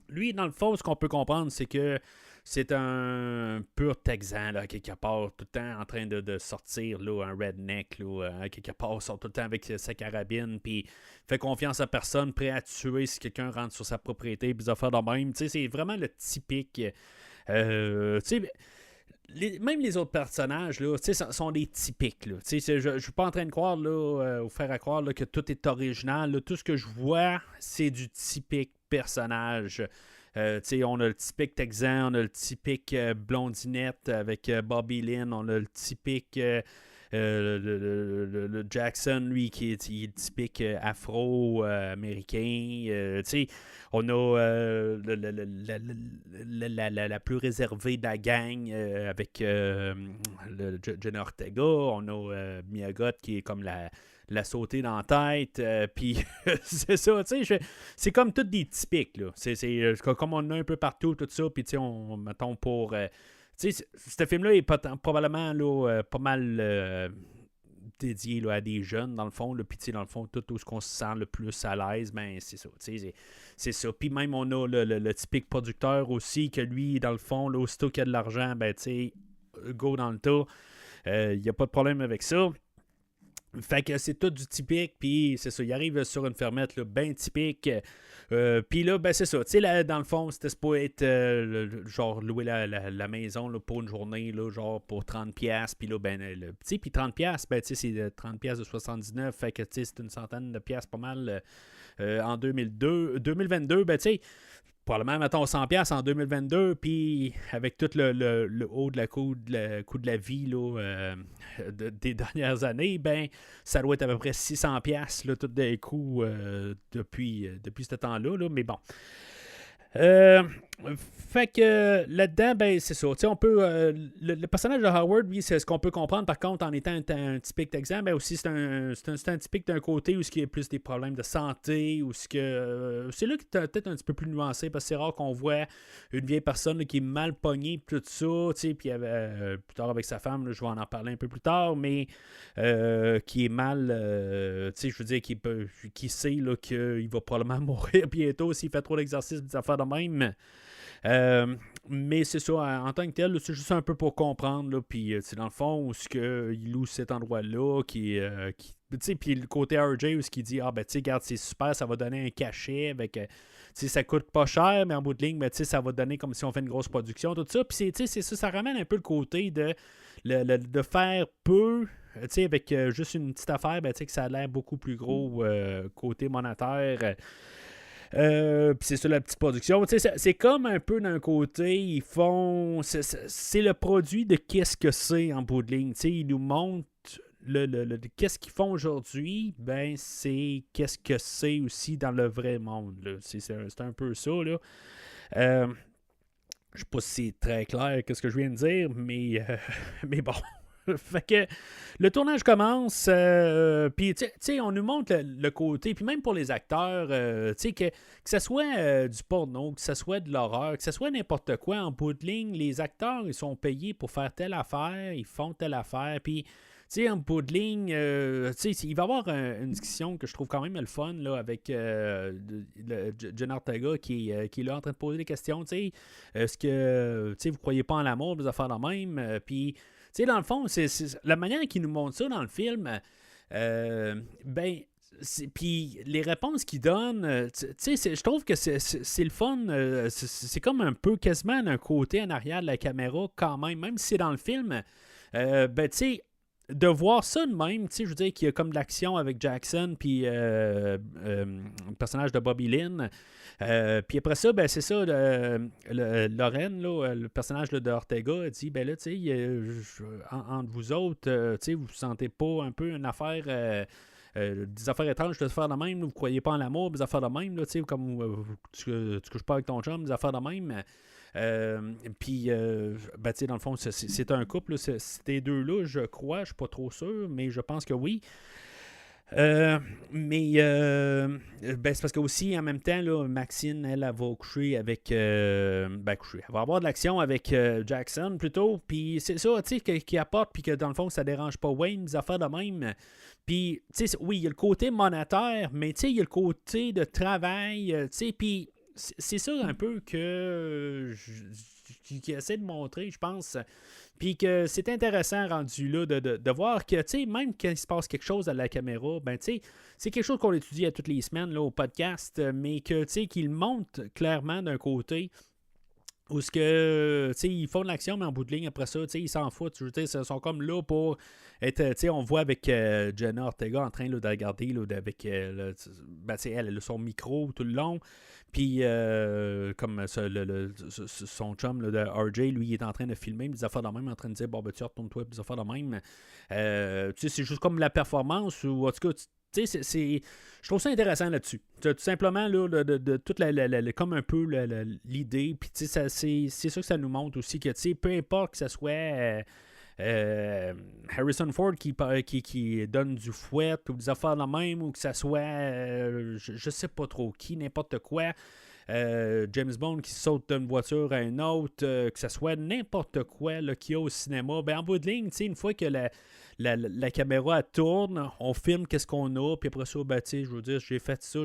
lui, dans le fond, ce qu'on peut comprendre, c'est que c'est un pur Texan, là, quelque part, tout le temps en train de sortir, là, un redneck, là, quelque part, sort tout le temps avec sa carabine, puis fait confiance à personne, prêt à tuer si quelqu'un rentre sur sa propriété, puis des affaires de même. Tu sais, c'est vraiment le typique. Tu sais, même les autres personnages, là, sont des typiques. Là. Je ne suis pas en train de croire, là, ou faire à croire là, que tout est original. Là. Tout ce que je vois, c'est du typique personnage. On a le typique Texan, on a le typique blondinette avec Bobby Lynn, on a le typique le Jackson, lui, qui est typique afro-américain. On a la plus réservée de la gang avec Jenna Ortega. On a Mia Goth qui est comme la sauter dans la tête. Puis c'est ça, c'est comme tous des typiques. Là. C'est comme on en a un peu partout, tout ça. Puis mettons pour... ce film-là est probablement là, pas mal dédié là, à des jeunes, dans le fond. Puis, dans le fond, tout où on se sent le plus à l'aise, ben c'est ça. C'est ça. Puis même, on a le typique producteur aussi, que lui, dans le fond, là, aussitôt qu'il y a de l'argent, ben, go dans le tas. Il n'y a pas de problème avec ça. Fait que c'est tout du typique, puis c'est ça, il arrive sur une fermette là, bien typique. Puis là, ben c'est ça, tu sais, dans le fond, c'était supposé être genre louer la maison là, pour une journée, là, genre pour 30$, puis là, ben, puis 30$, ben tu sais, c'est 30$ de 79$, fait que tu sais, c'est une centaine de piastres pas mal en 2022, ben tu sais, probablement, mettons, 100$ en 2022, puis avec tout le haut de la coût de la vie là, des dernières années, ben ça doit être à peu près 600$ là, tout d'un coup depuis ce temps-là, là, mais bon. Fait que là-dedans, ben c'est ça. On peut. Le personnage de Howard, lui, c'est ce qu'on peut comprendre. Par contre, en étant un typique Texan, ben aussi c'est un typique d'un côté où il y a plus des problèmes de santé, ou ce que. C'est là que tu peut-être un petit peu plus nuancé, parce que c'est rare qu'on voit une vieille personne là, qui est mal pognée, tout ça, puis plus tard avec sa femme, là, je vais en parler un peu plus tard, mais qui est mal, je veux dire, qui sait là, qu'il va probablement mourir bientôt s'il fait trop d'exercices, des affaires de même. Mais c'est ça, en tant que tel, là, c'est juste un peu pour comprendre, là, puis c'est dans le fond où il loue cet endroit-là, puis le côté RJ où il dit, regarde, c'est super, ça va donner un cachet avec, ça coûte pas cher, mais en bout de ligne, ça va donner comme si on fait une grosse production, tout ça, puis c'est ça, ça ramène un peu le côté de faire peu, avec juste une petite affaire, que ça a l'air beaucoup plus gros côté monétaire. Puis c'est ça la petite production. C'est comme un peu d'un côté, ils font. C'est le produit de qu'est-ce que c'est en bout de ligne. Ils nous montrent qu'est-ce qu'ils font aujourd'hui, ben c'est qu'est-ce que c'est aussi dans le vrai monde. Là. C'est un peu ça. Là. Je sais pas si c'est très clair ce que je viens de dire, mais bon. Fait que le tournage commence, puis tu sais, on nous montre le côté, puis même pour les acteurs, tu sais, que ce soit du porno, que ce soit de l'horreur, que ce soit n'importe quoi, en bout de ligne, les acteurs, ils sont payés pour faire telle affaire, ils font telle affaire, puis tu sais, en bout de ligne, tu sais, il va y avoir une discussion que je trouve quand même le fun, là, avec Jenna Ortega qui est là en train de poser des questions, tu sais, est-ce que, tu sais, vous croyez pas en l'amour, des affaires de même, puis tu sais, dans le fond, c'est la manière qu'ils nous montrent ça dans le film, puis les réponses qu'ils donnent, tu sais, je trouve que c'est le fun, c'est comme un peu quasiment d'un côté en arrière de la caméra quand même si c'est dans le film, tu sais, de voir ça de même, tu sais, je veux dire qu'il y a comme de l'action avec Jackson, puis le personnage de Bobby Lynn. Puis après ça, ben c'est ça, Lorraine, là, le personnage là, de Ortega, a dit, ben là, tu sais, entre vous autres, tu sais, vous sentez pas un peu une affaire... des affaires étranges de se faire de même, là, vous croyez pas en l'amour, des affaires de même, là, comme tu couches pas avec ton chum, des affaires de même. Puis, ben, dans le fond, c'est un couple, là, ces deux-là, je crois, je suis pas trop sûr, mais je pense que oui. Ben, c'est parce que aussi, en même temps, là, Maxine, elle va coucher avec. Elle va avoir de l'action avec Jackson plutôt. Puis c'est ça, tu sais, qui apporte, puis que dans le fond, ça dérange pas Wayne, des affaires de même. Puis, tu sais, oui, il y a le côté monétaire, mais tu sais, il y a le côté de travail, tu sais, puis c'est ça un peu que qui essaie de montrer, je pense. Puis que c'est intéressant rendu là de voir que, tu sais, même quand il se passe quelque chose à la caméra, ben, tu sais, c'est quelque chose qu'on étudie à toutes les semaines là, au podcast, mais que, tu sais, qu'il montre clairement d'un côté où ce que, tu sais, ils font de l'action, mais en bout de ligne, après ça, tu sais, ils s'en foutent. Je veux dire, ils sont comme là pour être, tu sais, on voit avec Jenna Ortega en train là, de regarder, là, avec, ben, tu sais, elle a son micro tout le long. Puis, comme son chum là, de RJ, lui, il est en train de filmer des affaires de même, en train de dire, bon, ben, tu retournes-toi, des affaires de même. Tu sais, c'est juste comme la performance, ou en tout cas, tu sais, je trouve ça intéressant là-dessus. Tout simplement, là, de toute comme un peu l'idée. Puis, tu sais, c'est ça que ça nous montre aussi, que, tu sais, peu importe que ce soit Harrison Ford qui donne du fouet ou des affaires de même, ou que ça soit, je sais pas trop qui, n'importe quoi. James Bond qui saute d'une voiture à une autre, que ce soit n'importe quoi là, qu'il y a au cinéma, ben en bout de ligne, une fois que la caméra elle tourne, on filme qu'est-ce qu'on a, puis après ça, ben, je veux dire, j'ai fait ça,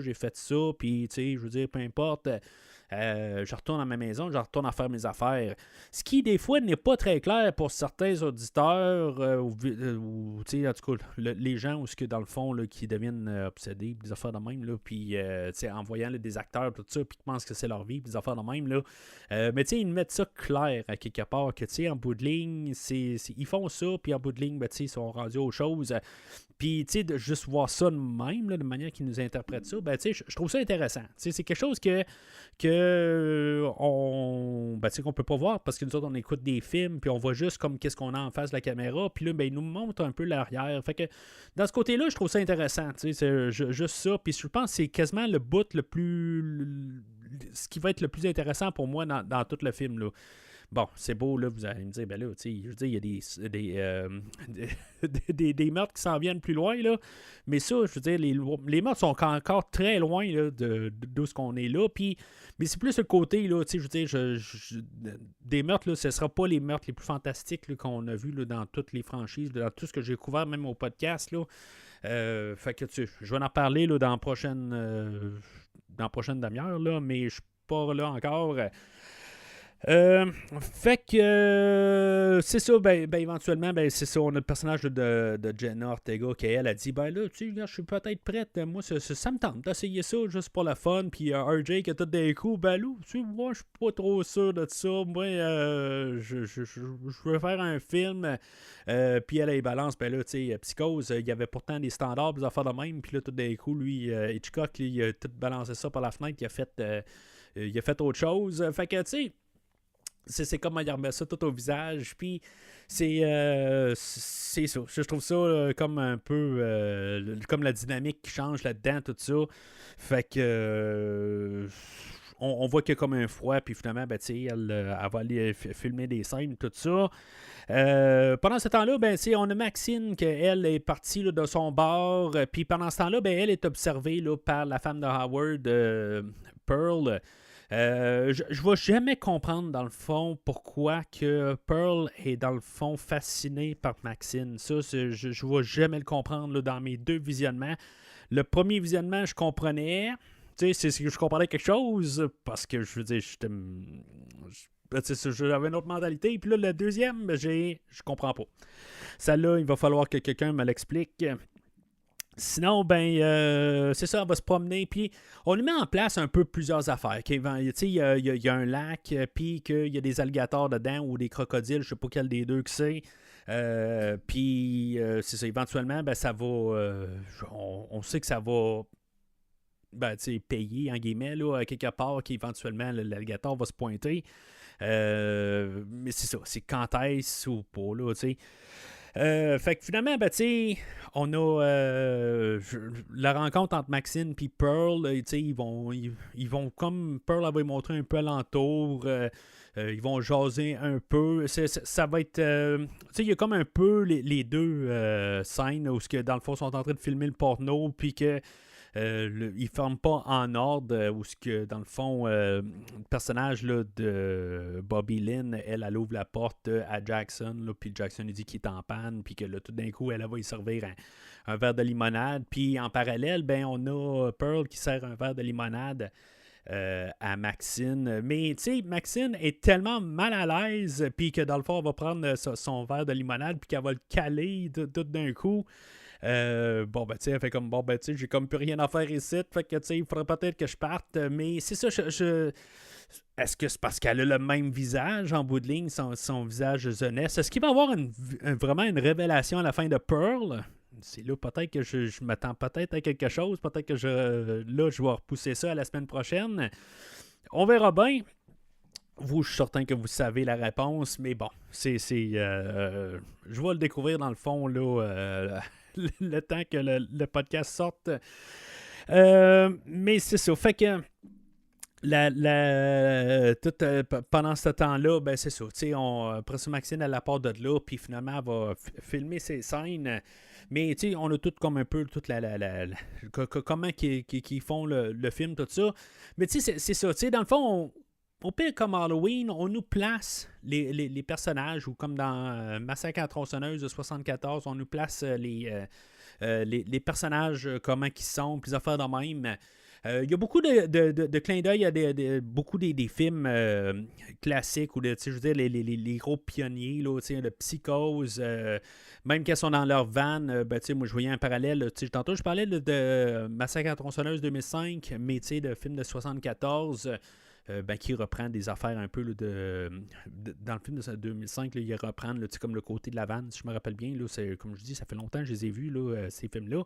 puis je veux dire, peu importe, je retourne à ma maison, je retourne à faire mes affaires. Ce qui, des fois, n'est pas très clair pour certains auditeurs, ou en tout cas, les gens où, dans le fond, là, qui deviennent obsédés, des affaires de même, là, puis en voyant là, des acteurs, tout ça, puis qui pensent que c'est leur vie, des affaires de même, là. Mais ils mettent ça clair à quelque part, que en bout de ligne, ils font ça, puis en bout de ligne, ben, ils sont rendus aux choses. Puis, de juste voir ça de même, là, de manière qu'ils nous interprètent ça, ben, je trouve ça intéressant. C'est quelque chose qu'on peut pas voir parce que nous autres, on écoute des films, puis on voit juste comme qu'est-ce qu'on a en face de la caméra, puis là, ben, ils nous montrent un peu l'arrière. Fait que, dans ce côté-là, je trouve ça intéressant. C'est juste ça. Puis, je pense que c'est quasiment le bout le plus... ce qui va être le plus intéressant pour moi dans tout le film, là. Bon, c'est beau, là, vous allez me dire, ben là, tu sais, je veux dire, il y a des meurtres qui s'en viennent plus loin, là, mais ça, je veux dire, les meurtres sont encore très loin, là, d'où ce qu'on est là, puis, mais c'est plus le côté, là, tu sais, je veux dire, des meurtres, là, ce ne sera pas les meurtres les plus fantastiques, là, qu'on a vus, là, dans toutes les franchises, dans tout ce que j'ai couvert, même au podcast, là, fait que, tu sais, je vais en parler, là, dans la prochaine demi-heure, là, mais je suis pas là encore... fait que c'est ça, ben éventuellement, ben c'est ça, on a le personnage de Jenna Ortega qui elle a dit, ben là, tu sais, je suis peut-être prête, moi ça me tente d'essayer ça juste pour le fun, puis RJ qui a tout des coups, ben là, tu sais, moi je suis pas trop sûr de ça, moi je veux faire un film, puis elle balance, ben là, tu sais, Psychose, il y avait pourtant des standards, des affaires de même, puis là tout d'un coup, lui, Hitchcock, il a tout balancé ça par la fenêtre, il a fait autre chose, fait que, tu sais, c'est comme il remet ça tout au visage, puis c'est ça. Je trouve ça comme un peu comme la dynamique qui change là-dedans, tout ça. Fait que on voit qu'il y a comme un froid, puis finalement, ben, elle va aller filmer des scènes, tout ça. Pendant ce temps-là, ben, on a Maxine, qu'elle est partie là, de son bar, puis pendant ce temps-là, ben, elle est observée là, par la femme de Howard, Pearl. Je ne vais jamais comprendre, dans le fond, pourquoi que Pearl est, dans le fond, fascinée par Maxine. Ça, je ne vais jamais le comprendre là, dans mes deux visionnements. Le premier visionnement, je comprenais. Tu sais, je comprenais quelque chose, parce que, je veux dire, j'avais une autre mentalité. Puis là, le deuxième, je comprends pas. Celle-là, il va falloir que quelqu'un me l'explique. Sinon, ben, c'est ça, on va se promener, puis on lui met en place un peu plusieurs affaires. Il y a un lac, puis qu'il y a des alligators dedans, ou des crocodiles, je sais pas quel des deux que c'est. Puis, c'est ça, éventuellement, ben, ça va... on sait que ça va... Ben, tu sais, payer, en guillemets, là, à quelque part, qu'éventuellement, l'alligator va se pointer. Mais c'est ça, c'est quand est-ce ou pas, là, tu sais. Fait que finalement, ben, tu sais, on a la rencontre entre Maxine et Pearl. Tu sais, ils vont comme Pearl elle va lui montrer un peu alentour. Ils vont jaser un peu. Ça va être. Tu sais, il y a comme un peu les deux scènes où, dans le fond, ils sont en train de filmer le porno, puis que. Ils ne forment pas en ordre où ce que, dans le fond, le personnage là, de Bobby Lynn, elle ouvre la porte à Jackson, là, puis Jackson il dit qu'il est en panne, puis que là, tout d'un coup, elle va y servir un verre de limonade. Puis en parallèle, ben, on a Pearl qui sert un verre de limonade à Maxine. Mais tu sais, Maxine est tellement mal à l'aise, puis que dans le fond, elle va prendre son verre de limonade, puis qu'elle va le caler tout d'un coup. Bon, ben, tu sais, elle fait comme, bon, ben, tu sais, j'ai comme plus rien à faire ici, fait que, tu sais, il faudrait peut-être que je parte, mais c'est ça, est-ce que c'est parce qu'elle a le même visage en bout de ligne, son visage de jeunesse? Est-ce qu'il va y avoir vraiment une révélation à la fin de Pearl? C'est là, peut-être que je m'attends peut-être à quelque chose, peut-être que je vais repousser ça à la semaine prochaine. On verra bien. Vous, je suis certain que vous savez la réponse, mais bon, je vais le découvrir dans le fond, là, le temps que le podcast sorte. Mais c'est ça. Fait que pendant ce temps-là, ben c'est ça. Après ça, Maxine, elle la part de là, puis finalement, elle va filmer ses scènes. Mais on a tout comme un peu toute comment qu'ils font le film, tout ça. Mais c'est ça. Dans le fond, au pire, comme Halloween, on nous place les personnages, ou comme dans Massacre à la tronçonneuse de 74, on nous place les personnages, comment ils sont, puis les affaires de même. Il y a beaucoup de clins d'œil à beaucoup des films classiques, ou je veux dire, les gros pionniers, là, le Psychose, même quand ils sont dans leur van, ben, moi je voyais un parallèle. Tantôt je parlais de Massacre à la tronçonneuse 2005, mais de film de 74. Qui reprend des affaires un peu là, dans le film de 2005, là, il reprend là, comme le côté de la vanne, si je me rappelle bien. Là, comme je dis, ça fait longtemps que je les ai vus, là, ces films-là.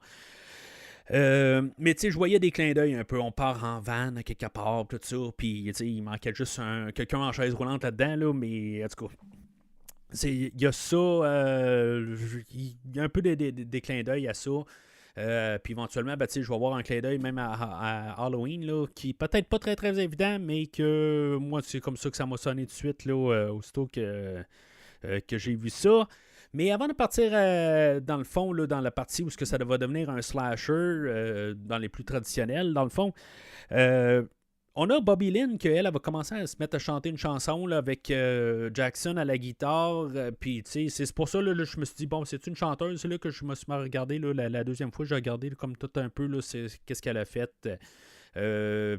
Mais je voyais des clins d'œil un peu. On part en van à quelque part, tout ça. Puis il manquait juste quelqu'un en chaise roulante là-dedans, là, mais en tout cas. Il y a ça, il y a un peu des clins d'œil à ça. Puis éventuellement, je vais avoir un clin d'œil même à Halloween, là, qui est peut-être pas très très évident, mais que moi, c'est comme ça que ça m'a sonné tout de suite, là, aussitôt que j'ai vu ça. Mais avant de partir dans le fond, là, dans la partie où ça va devenir un slasher, dans les plus traditionnels, dans le fond, on a Bobby Lynn, qu'elle va commencer à se mettre à chanter une chanson là, avec Jackson à la guitare. Puis, c'est pour ça là, je me suis dit, bon, c'est une chanteuse. C'est là que je me suis regardé là, la deuxième fois. J'ai regardé là, comme tout un peu là, qu'est-ce qu'elle a fait.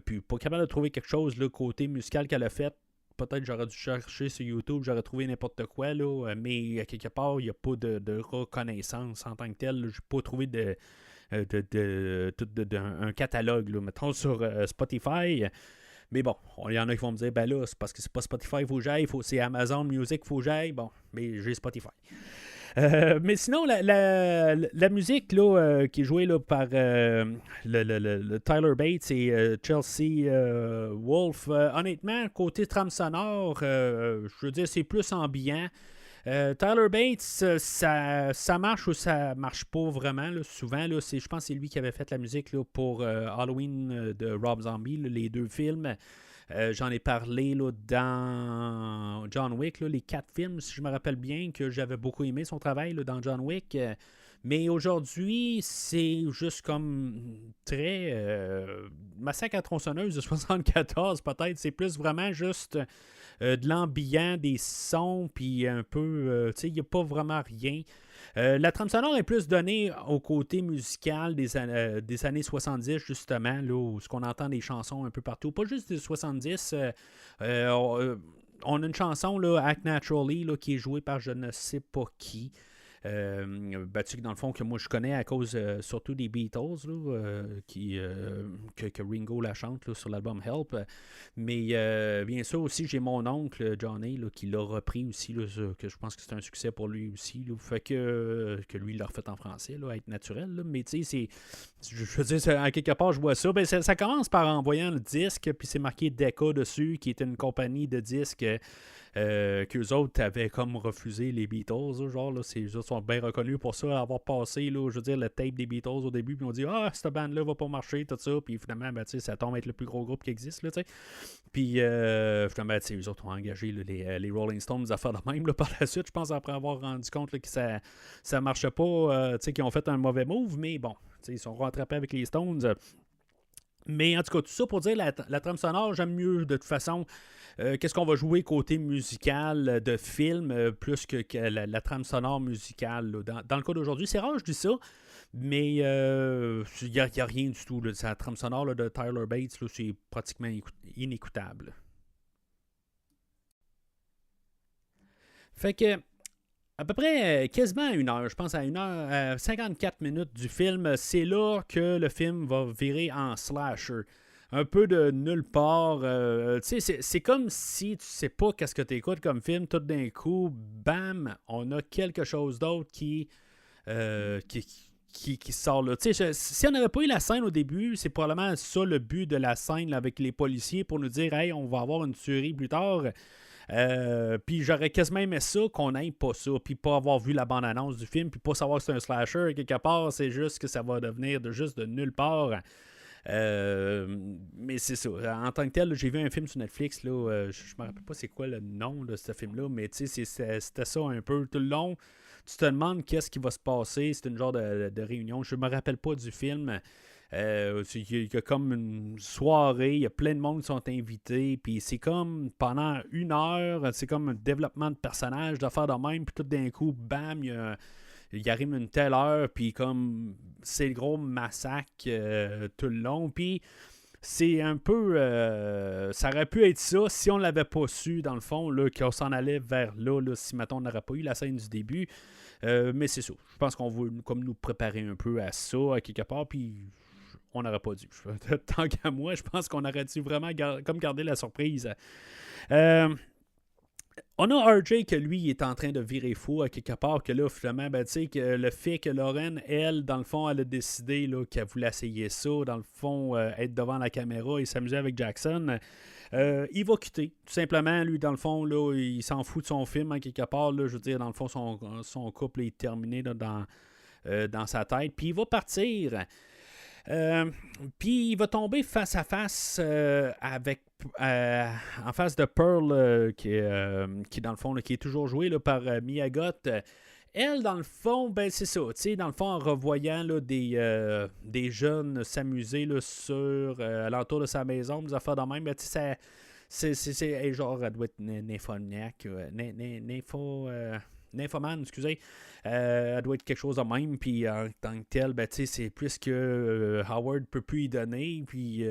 Puis, pas capable de trouver quelque chose, là, côté musical qu'elle a fait. Peut-être j'aurais dû chercher sur YouTube, j'aurais trouvé n'importe quoi, là, mais à quelque part, il n'y a pas de reconnaissance en tant que tel. Je n'ai pas trouvé un catalogue, là, mettons sur Spotify. Mais bon, il y en a qui vont me dire, ben là, c'est parce que c'est pas Spotify, il faut que j'aille, c'est Amazon Music, il faut que j'aille. Bon, mais j'ai Spotify. Mais sinon, la musique là, qui est jouée là, par le Tyler Bates et Chelsea Wolfe, honnêtement, côté trame sonore, je veux dire, c'est plus ambiant. Tyler Bates, ça marche ou ça marche pas vraiment. Là, souvent, là, je pense que c'est lui qui avait fait la musique là, pour Halloween de Rob Zombie, là, les deux films. J'en ai parlé là, dans John Wick, là, les 4 films, si je me rappelle bien, que j'avais beaucoup aimé son travail là, dans John Wick. Mais aujourd'hui, c'est juste comme très Massacre à la tronçonneuse de 74, peut-être. C'est plus vraiment juste de l'ambiant, des sons, puis un peu, il n'y a pas vraiment rien. La trame sonore est plus donnée au côté musical des années 70, justement, là, où on entend des chansons un peu partout. Pas juste des 70. On a une chanson, là, Act Naturally, là, qui est jouée par je ne sais pas qui. Ben, tu sais, dans le fond, que moi je connais à cause surtout des Beatles, là, que Ringo la chante là, sur l'album Help. Mais bien sûr aussi, j'ai mon oncle Johnny là, qui l'a repris aussi, là, que je pense que c'est un succès pour lui aussi. Là, fait que lui, il l'a refait en français, là, à être naturel. Là, mais tu sais, je veux dire, à quelque part, je vois ça. Ben, ça commence par en voyant le disque, puis c'est marqué Decca dessus, qui est une compagnie de disques. Qu'eux autres avaient comme refusé les Beatles, là, genre, là, eux autres sont bien reconnus pour ça, avoir passé, là, je veux dire, le tape des Beatles au début, puis on dit, cette bande-là va pas marcher, tout ça, puis finalement, ben, ça tombe être le plus gros groupe qui existe, là, tu sais. Puis, finalement, eux autres ont engagé là, les Rolling Stones à faire de même, là, par la suite, je pense, après avoir rendu compte là, que ça marchait pas, tu sais, qu'ils ont fait un mauvais move, mais bon, ils sont rattrapés avec les Stones. Mais en tout cas, tout ça pour dire la trame sonore, j'aime mieux de toute façon. Qu'est-ce qu'on va jouer côté musical de film plus que la trame sonore musicale. Là. Dans le cas d'aujourd'hui, c'est rare, je dis ça, mais il n'y a rien du tout. Là. La trame sonore là, de Tyler Bates, là, c'est pratiquement inécoutable. Fait que à peu près quasiment à 1 heure, je pense à 1h54 minutes du film, c'est là que le film va virer en slasher. Un peu de nulle part. Tu sais, c'est comme si tu sais pas qu'est-ce que tu écoutes comme film, tout d'un coup, bam, on a quelque chose d'autre qui sort là. Tu sais, si on n'avait pas eu la scène au début, c'est probablement ça le but de la scène là, avec les policiers pour nous dire, hey, on va avoir une tuerie plus tard. Puis j'aurais quasiment aimé ça qu'on n'aime pas ça, puis pas avoir vu la bande-annonce du film, puis pas savoir que c'est un slasher quelque part, c'est juste que ça va devenir juste de nulle part. Mais c'est ça. En tant que tel, j'ai vu un film sur Netflix, là, je me rappelle pas c'est quoi le nom de ce film-là, mais tu sais, c'était ça un peu tout le long. Tu te demandes qu'est-ce qui va se passer, c'est une genre de réunion. Je me rappelle pas du film. Il y a comme une soirée, il y a plein de monde qui sont invités, puis c'est comme pendant 1 heure, c'est comme un développement de personnage, d'affaires de même, puis tout d'un coup, bam, il arrive une telle heure, puis comme c'est le gros massacre tout le long, puis c'est un peu... ça aurait pu être ça si on l'avait pas su, dans le fond, là, qu'on s'en allait vers là, si maintenant on n'aurait pas eu la scène du début. Mais c'est ça. Je pense qu'on veut comme nous préparer un peu à ça, à quelque part, puis on n'aurait pas dû. Tant qu'à moi, je pense qu'on aurait dû vraiment comme garder la surprise. On a RJ que lui est en train de virer fou à quelque part, que là, finalement, ben, tu sais, que le fait que Lauren, elle, dans le fond, elle a décidé là, qu'elle voulait essayer ça, dans le fond, être devant la caméra et s'amuser avec Jackson. Il va quitter, tout simplement. Lui, dans le fond, là, il s'en fout de son film, à quelque part. Là, je veux dire, dans le fond, son couple est terminé là, dans sa tête. Puis il va partir. Puis il va tomber face à face avec en face de Pearl qui dans le fond là, qui est toujours jouée là, par Mia Goth. Elle, dans le fond, ben c'est ça. Tu sais, dans le fond, en revoyant là, des jeunes s'amuser là, alentour de sa maison, des affaires de même, ben, tu sais, c'est genre, elle doit être nymphomaniaque, nymphomane, excusez. Elle doit être quelque chose de même, puis en tant que tel, ben, c'est plus que Howard peut plus y donner, puis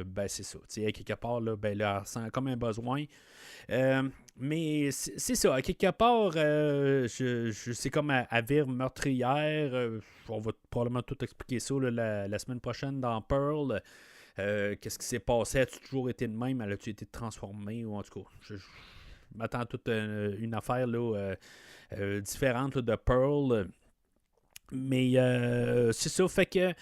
ben, c'est ça. Quelque part, là, ben, là, elle ressent comme un besoin. Mais c'est ça, à quelque part, c'est comme à vire meurtrière. On va probablement tout expliquer ça là, la semaine prochaine dans Pearl. Qu'est-ce qui s'est passé? As-tu toujours été de même? As-tu été transformé? Ou en tout cas, je m'attends à toute une affaire là, différente là, de Pearl. Mais c'est ça, fait que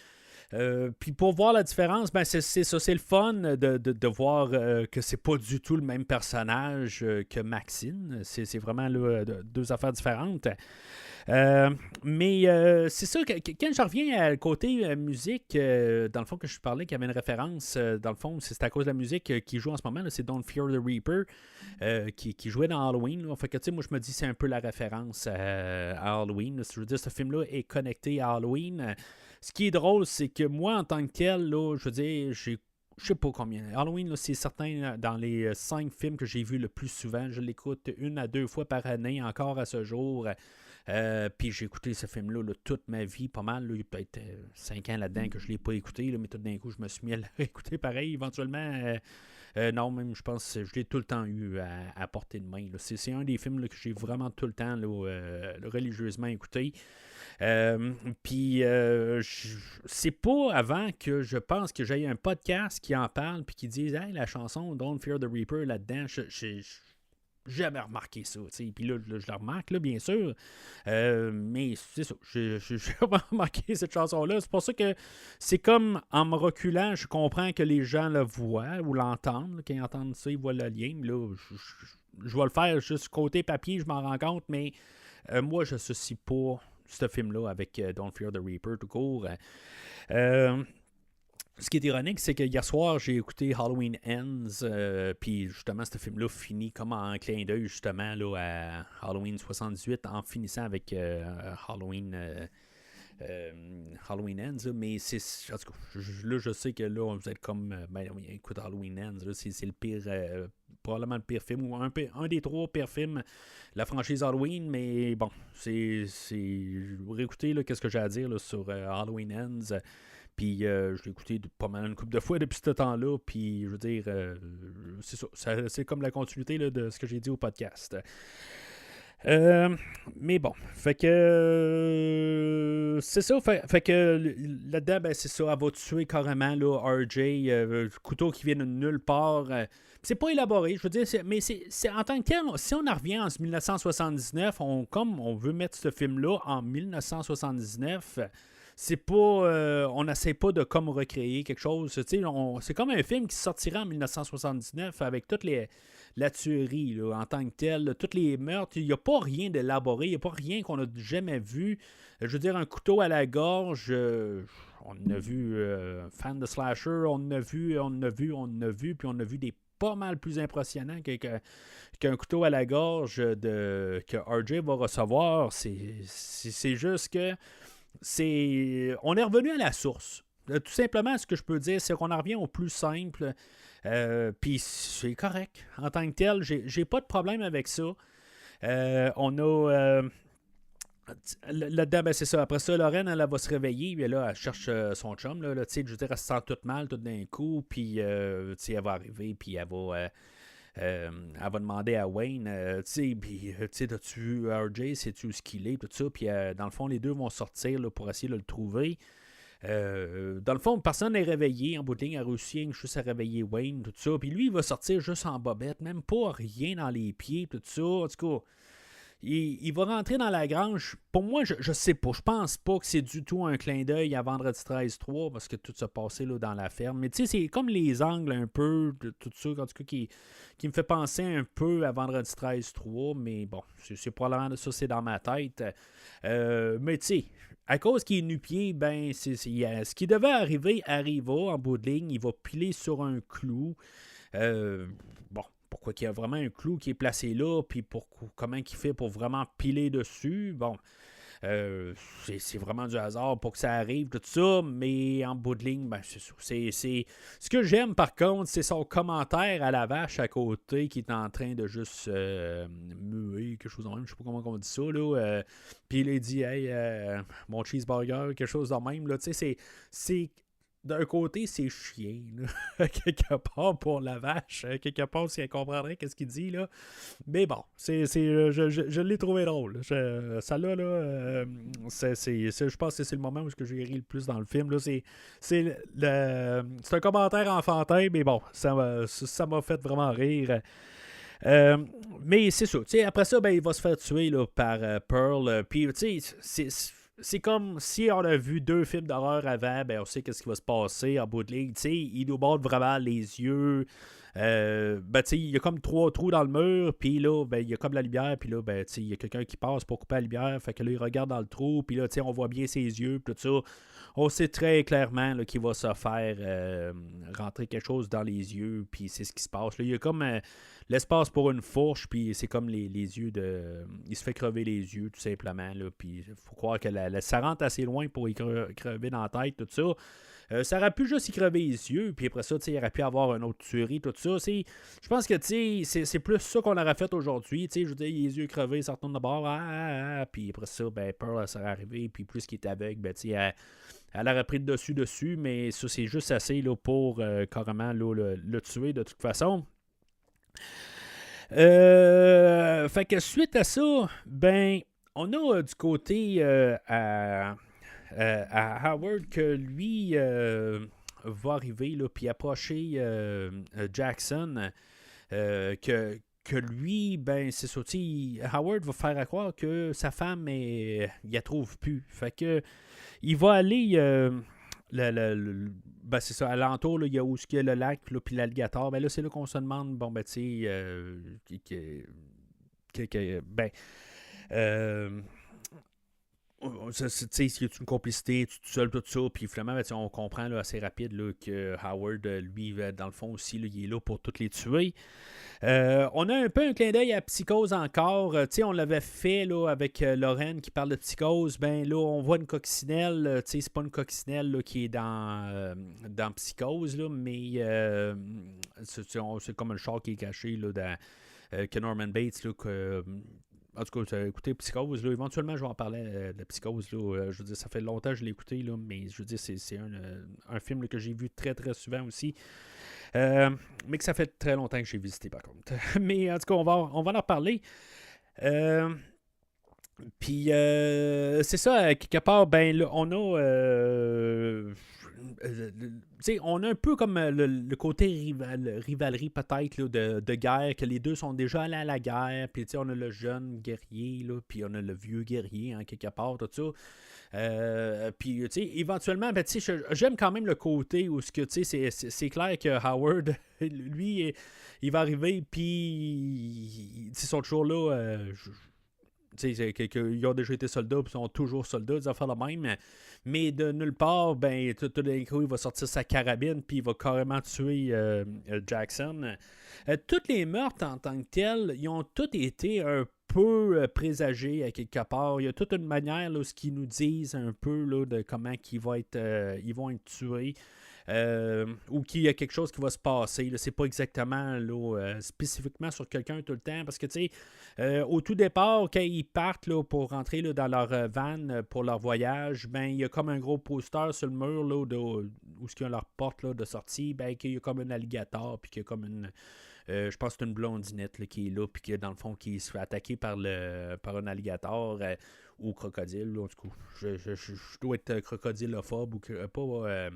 puis pour voir la différence, ben c'est ça, c'est le fun de voir que c'est pas du tout le même personnage que Maxine. C'est vraiment là, deux affaires différentes. Mais c'est ça, quand je reviens à côté musique, dans le fond que je parlais qu'il y avait une référence, dans le fond, c'est à cause de la musique qui joue en ce moment, là, c'est Don't Fear the Reaper, qui jouait dans Halloween. Là. Fait que, tu sais, moi, je me dis c'est un peu la référence à Halloween. Là. Je veux dire, ce film-là est connecté à Halloween. Ce qui est drôle, c'est que moi, en tant que tel, là, je veux dire, je sais pas combien. Halloween, là, c'est certain dans les 5 films que j'ai vus le plus souvent. Je l'écoute 1 à 2 fois par année, encore à ce jour. Puis j'ai écouté ce film-là là, toute ma vie, pas mal. Là, il y a peut-être 5 ans là-dedans que je ne l'ai pas écouté, là, mais tout d'un coup, je me suis mis à l'écouter pareil, éventuellement Non, même, je pense que je l'ai tout le temps eu à portée de main. Là. C'est un des films là, que j'ai vraiment tout le temps là, religieusement écouté. Puis, c'est pas avant que je pense que j'ai un podcast qui en parle puis qui dit hey, la chanson Don't Fear the Reaper là-dedans, j'ai jamais remarqué ça. T'sais. Puis là, je la remarque, là, bien sûr. Mais c'est ça. J'ai jamais remarqué cette chanson-là. C'est pour ça que c'est comme en me reculant, je comprends que les gens le voient ou l'entendent. Là, quand ils entendent ça, ils voient le lien. Mais là, je vais le faire juste côté papier, je m'en rends compte. Mais moi, je n'associe pas ce film-là avec Don't Fear the Reaper tout court. Ce qui est ironique, c'est que hier soir, j'ai écouté Halloween Ends, puis justement, ce film-là finit comme en clin d'œil, justement, là, à Halloween 78, en finissant avec Halloween Ends, là, mais c'est... En tout cas, là, je sais que là, vous êtes comme... écoute, Halloween Ends, là, c'est le pire... probablement le pire film, ou un des 3 pires films de la franchise Halloween, mais bon, c'est réécoutez, là, qu'est-ce que j'ai à dire là, sur Halloween Ends. Puis je l'ai écouté pas mal une couple de fois depuis ce temps-là. Puis je veux dire, c'est ça. C'est comme la continuité là, de ce que j'ai dit au podcast. Mais bon, fait que c'est ça. Fait que là-dedans, ben, c'est ça. Elle va tuer carrément là, RJ, couteau qui vient de nulle part. C'est pas élaboré, je veux dire, mais c'est en tant que tel, si on en revient en 1979, on veut mettre ce film-là en 1979. C'est pas. On n'essaie pas de comme recréer quelque chose. C'est comme un film qui sortira en 1979 avec toute la tuerie là, en tant que telle, tous les meurtres. Il n'y a pas rien d'élaboré, il n'y a pas rien qu'on n'a jamais vu. Je veux dire, un couteau à la gorge. On a vu fan de slasher, on a vu, puis on a vu des pas mal plus impressionnants qu'un couteau à la gorge que RJ va recevoir. C'est juste que. On est revenu à la source. Tout simplement, ce que je peux dire, c'est qu'on en revient au plus simple. Puis c'est correct. En tant que tel, j'ai pas de problème avec ça. On a... là-dedans, ben c'est ça. Après ça, Lorraine, elle va se réveiller. Puis là, elle cherche son chum. Là, je veux dire, elle se sent toute mal tout d'un coup. Puis elle va arriver. Puis elle va demander à Wayne, t'as-tu vu RJ, sais-tu ce qu'il est, tout ça, puis dans le fond, les deux vont sortir là, pour essayer de le trouver. Dans le fond, personne n'est réveillé, en bout de ligne, elle a réussi juste à réveiller Wayne, tout ça, puis lui, il va sortir juste en bobette, même pas rien dans les pieds, tout ça, en tout cas. Il va rentrer dans la grange. Pour moi, je sais pas. Je pense pas que c'est du tout un clin d'œil à Vendredi 13-3 parce que tout se passait là, dans la ferme. Mais tu sais, c'est comme les angles un peu, de tout ça, en tout cas, qui me fait penser un peu à Vendredi 13-3. Mais bon, c'est probablement ça, c'est dans ma tête. Mais tu sais, à cause qu'il est nu-pied, ben, ce qui devait arriver arriva en bout de ligne. Il va piler sur un clou. Bon. Pourquoi qu'il y a vraiment un clou qui est placé là, puis comment il fait pour vraiment piler dessus. Bon, c'est vraiment du hasard pour que ça arrive, tout ça, mais en bout de ligne, ben, c'est ça. Ce que j'aime, par contre, c'est son commentaire à la vache à côté qui est en train de juste muer, quelque chose de même, je sais pas comment on dit ça, là. Puis il dit, hey, mon cheeseburger, quelque chose de même, là, tu sais, c'est d'un côté, c'est chien, là, quelque part pour la vache, quelque part, si elle comprendrait qu'est-ce qu'il dit, là. Mais bon, je l'ai trouvé drôle. Ça-là, là, je pense que c'est le moment où j'ai ri le plus dans le film. Là. C'est un commentaire enfantin, mais bon, ça m'a fait vraiment rire. Mais c'est ça. Après ça, ben, il va se faire tuer là, par Pearl. Puis, tu sais, c'est comme si on a vu 2 films d'horreur avant, ben on sait qu'est-ce qui va se passer en bout de ligne. T'sais, il nous borde vraiment les yeux. Ben, il y a comme 3 trous dans le mur, puis là, ben, il y a comme la lumière, puis là, ben, il y a quelqu'un qui passe pour couper la lumière, fait que là, il regarde dans le trou, puis là, on voit bien ses yeux, puis tout ça. On sait très clairement là, qu'il va se faire rentrer quelque chose dans les yeux, puis c'est ce qui se passe. Là, il y a comme l'espace pour une fourche, puis c'est comme les yeux de... Il se fait crever les yeux, tout simplement, là, puis il faut croire que ça rentre assez loin pour y crever dans la tête, tout ça. Ça aurait pu juste y crever les yeux, puis après ça, il aurait pu avoir une autre tuerie, tout ça. Je pense que c'est plus ça qu'on aurait fait aujourd'hui. Je veux dire, les yeux crevés, ça retourne de bord, puis après ça, ben, Pearl serait arrivé, puis plus qu'il est aveugle, ben, elle aurait pris le dessus, mais ça, c'est juste assez là, pour carrément là, le tuer de toute façon. Fait que suite à ça, ben, on a du côté à Howard que lui va arriver là, puis approcher Jackson, que lui, ben, c'est ça, Howard va faire à croire que sa femme, il la trouve plus. Fait que il va aller ben c'est ça, alentour, là, il y a où il y a le lac, puis l'alligator. Ben là, c'est là qu'on se demande, bon, ben, tu sais, ben, s'il y a une complicité, tout seul, tout ça, puis finalement, ben, on comprend là, assez rapide là, que Howard, lui, dans le fond aussi, là, il est là pour toutes les tuer. On a un peu un clin d'œil à Psychose encore. On l'avait fait là, avec Lorraine qui parle de Psychose. Ben là, on voit une coccinelle. C'est pas une coccinelle là, qui est dans Psychose, là, mais c'est comme un char qui est caché là, que Norman Bates. Là, en tout cas, écoutez Psychose. Là, éventuellement, je vais en parler de Psychose. Là, je veux dire, ça fait longtemps que je l'ai écouté, là, mais je veux dire, c'est un film là, que j'ai vu très très souvent aussi. Mais que ça fait très longtemps que j'ai visité par contre. Mais en tout cas, on va en reparler. Puis c'est ça, quelque part, ben là, on a on a un peu comme le côté rivalerie peut-être là, de guerre, que les deux sont déjà allés à la guerre, puis on a le jeune guerrier, là, puis on a le vieux guerrier, hein, quelque part, tout ça. Puis, éventuellement, ben, j'aime quand même le côté où c'est clair que Howard, lui, il va arriver, puis ils sont toujours là. Ils ont déjà été soldats, puis ils sont toujours soldats, des affaires de même. Mais de nulle part, ben, tout d'un coup, il va sortir sa carabine, puis il va carrément tuer Jackson. Tous les meurtres en tant que tels, ils ont tous été un peu présagés à quelque part. Il y a toute une manière, là, ce qu'ils nous disent un peu là, de comment ils vont être tués. Ou qu'il y a quelque chose qui va se passer. C'est pas exactement là, spécifiquement sur quelqu'un tout le temps. Parce que, au tout départ, quand ils partent là, pour rentrer là, dans leur van pour leur voyage, ben il y a comme un gros poster sur le mur là, où ce qu'il y a leur porte là, de sortie, ben qu'il y a comme un alligator, puis qu'il y a comme une... je pense que c'est une blondinette là, qui est là, puis qui dans le fond qui se fait attaquer par un alligator ou crocodile. Là, en tout cas, je dois être crocodilophobe ou pas...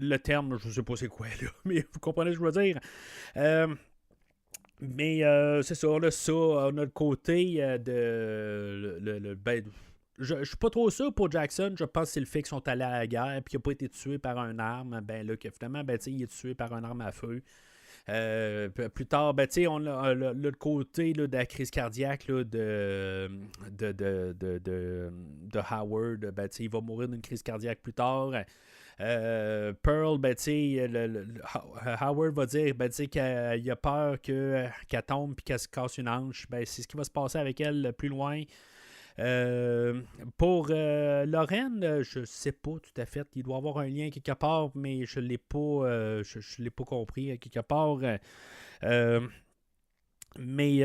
le terme, je ne sais pas c'est quoi, là, mais vous comprenez ce que je veux dire. Mais c'est ça, on a ça, on a le côté de... Ben, je ne suis pas trop sûr pour Jackson. Je pense que c'est le fait qu'ils sont allés à la guerre et qu'il n'a pas été tué par un arme. Ben là, que finalement, ben, il est tué par un arme à feu. Plus tard, ben, on a le côté là, de la crise cardiaque là, de Howard. Ben, il va mourir d'une crise cardiaque plus tard. Pearl, ben, Howard va dire ben, qu'il a peur qu'elle tombe et qu'elle se casse une hanche. Ben, c'est ce qui va se passer avec elle plus loin. Pour Lorraine, je sais pas tout à fait. Il doit y avoir un lien quelque part, mais je l'ai pas, je l'ai pas compris quelque part. Mais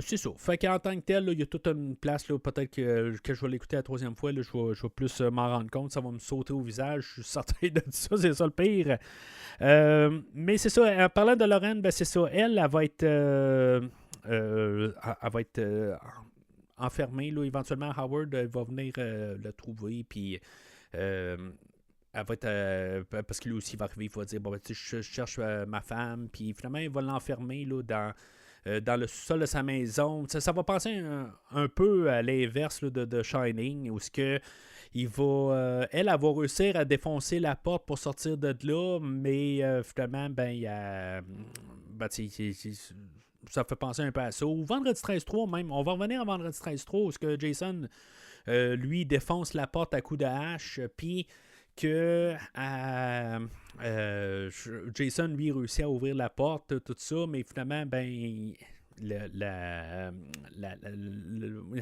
c'est ça. Fait qu'en tant que tel, il y a toute une place. Là, peut-être que je vais l'écouter la troisième fois. Là, je vais plus m'en rendre compte. Ça va me sauter au visage. Je suis certain de ça. C'est ça le pire. Mais c'est ça. En parlant de Lorraine, ben, c'est ça. Elle va être... elle va être... enfermé, là, éventuellement Howard va venir le trouver, puis elle va être parce que lui aussi va arriver, il va dire bon ben, je cherche ma femme, puis finalement il va l'enfermer là, dans le sol de sa maison. Ça va penser un peu à l'inverse là, de Shining, où ce que il va, elle va réussir à défoncer la porte pour sortir de là, mais finalement ben il y a ça fait penser un peu à ça. Ou Vendredi 13-3 même. On va revenir à Vendredi 13-3 où que Jason, lui, défonce la porte à coups de hache. Puis que Jason, lui, réussit à ouvrir la porte, tout ça. Mais finalement, ben...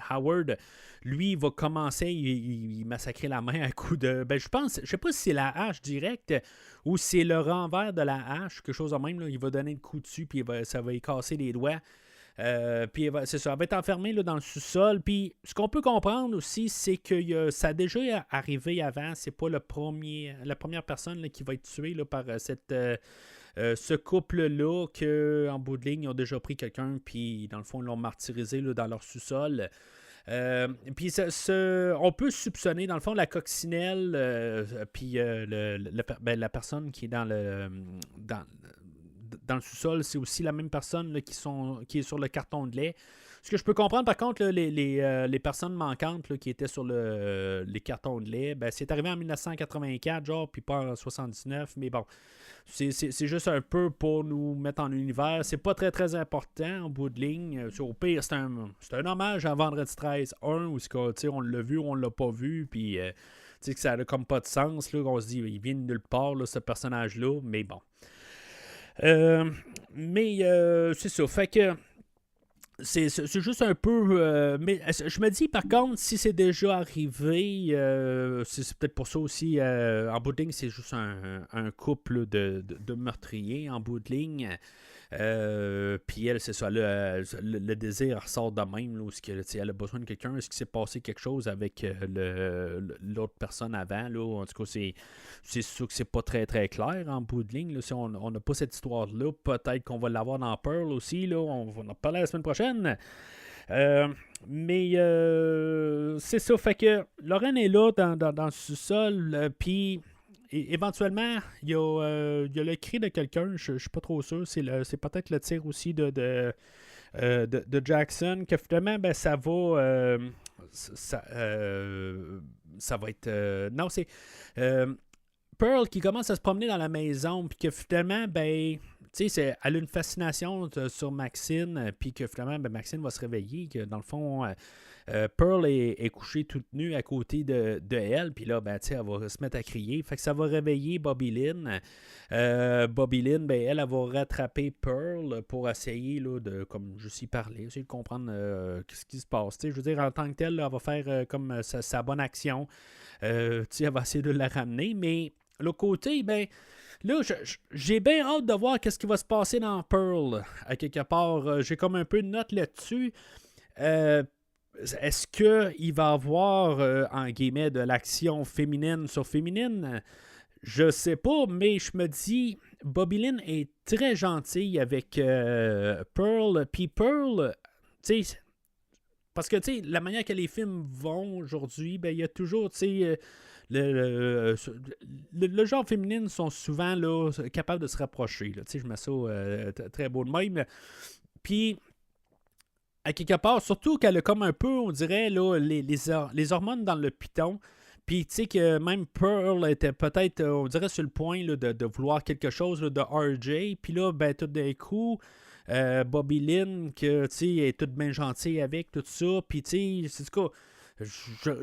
Howard, lui, va commencer, il massacrer la main à coup de... Ben, je sais pas si c'est la hache directe ou si c'est le renvers de la hache, quelque chose de même. Là, il va donner un coup dessus, puis ça va y casser les doigts. Puis c'est ça, elle va être enfermée là, dans le sous-sol. Puis ce qu'on peut comprendre aussi, c'est que ça a déjà arrivé avant. C'est pas la première personne là, qui va être tuée là, par ce couple-là, qu'en bout de ligne, ils ont déjà pris quelqu'un, puis dans le fond, ils l'ont martyrisé là, dans leur sous-sol. Puis on peut soupçonner, dans le fond, la coccinelle, puis la personne qui est dans le sous-sol, c'est aussi la même personne là, qui est sur le carton de lait. Ce que je peux comprendre, par contre, là, les personnes manquantes là, qui étaient sur les cartons de lait, ben, c'est arrivé en 1984, genre, puis pas en 79, mais bon, c'est juste un peu pour nous mettre en univers. C'est pas très, très important, en bout de ligne. Au pire, c'est un hommage à Vendredi 13 1, où on l'a vu ou on l'a pas vu, puis que ça n'a comme pas de sens, là, on se dit, il vient de nulle part, là, ce personnage-là, mais bon. C'est ça, fait que c'est juste un peu... mais je me dis, par contre, si c'est déjà arrivé, c'est peut-être pour ça aussi, en bout de ligne, c'est juste un couple de meurtriers, en bout de ligne. Puis elle, c'est ça, le désir ressort de même, là, où elle a besoin de quelqu'un. Est-ce qu'il s'est passé quelque chose avec l'autre personne avant? Là? En tout cas, c'est sûr que c'est pas très très clair en bout de ligne. Là. Si on n'a pas cette histoire-là, peut-être qu'on va l'avoir dans Pearl aussi. Là. On va en parler la semaine prochaine. Mais c'est ça, fait que Lorraine est là dans le sous-sol, puis éventuellement, il y a le cri de quelqu'un, je suis pas trop sûr, c'est peut-être le tir aussi de Jackson, que finalement, ben, ça va ça va être... non, c'est Pearl qui commence à se promener dans la maison, puis que finalement, ben... Tu sais, elle a une fascination sur Maxine, puis que finalement, ben, Maxine va se réveiller, que dans le fond, Pearl est couchée toute nue à côté de elle, puis là, ben, tu sais, elle va se mettre à crier. Fait que ça va réveiller Bobby Lynn. Bobby Lynn, ben, elle va rattraper Pearl pour essayer, là, de, comme je suis parlé, essayer de comprendre ce qui se passe. Tu sais, je veux dire, en tant que telle, là, elle va faire comme sa bonne action. Tu sais, elle va essayer de la ramener, mais l'autre côté, ben... Là, j'ai bien hâte de voir qu'est-ce qui va se passer dans Pearl. À quelque part, j'ai comme un peu de note là-dessus. Est-ce qu'il va y avoir, en guillemets, de l'action féminine sur féminine? Je sais pas, mais je me dis, Bobby Lynn est très gentille avec Pearl. Puis Pearl, tu sais, parce que, tu sais, la manière que les films vont aujourd'hui, ben, il y a toujours, tu sais... Le genre féminine sont souvent là, capables de se rapprocher. Là. Je mets ça très beau de même. Puis, à quelque part, surtout qu'elle a comme un peu, on dirait, là, les hormones dans le piton. Puis, tu sais que même Pearl était peut-être, on dirait, sur le point là, de vouloir quelque chose là, de RJ. Puis là, ben, tout d'un coup, Bobby Lynn, que, tu sais, est toute bien gentille avec tout ça. Puis, tu sais, c'est quoi.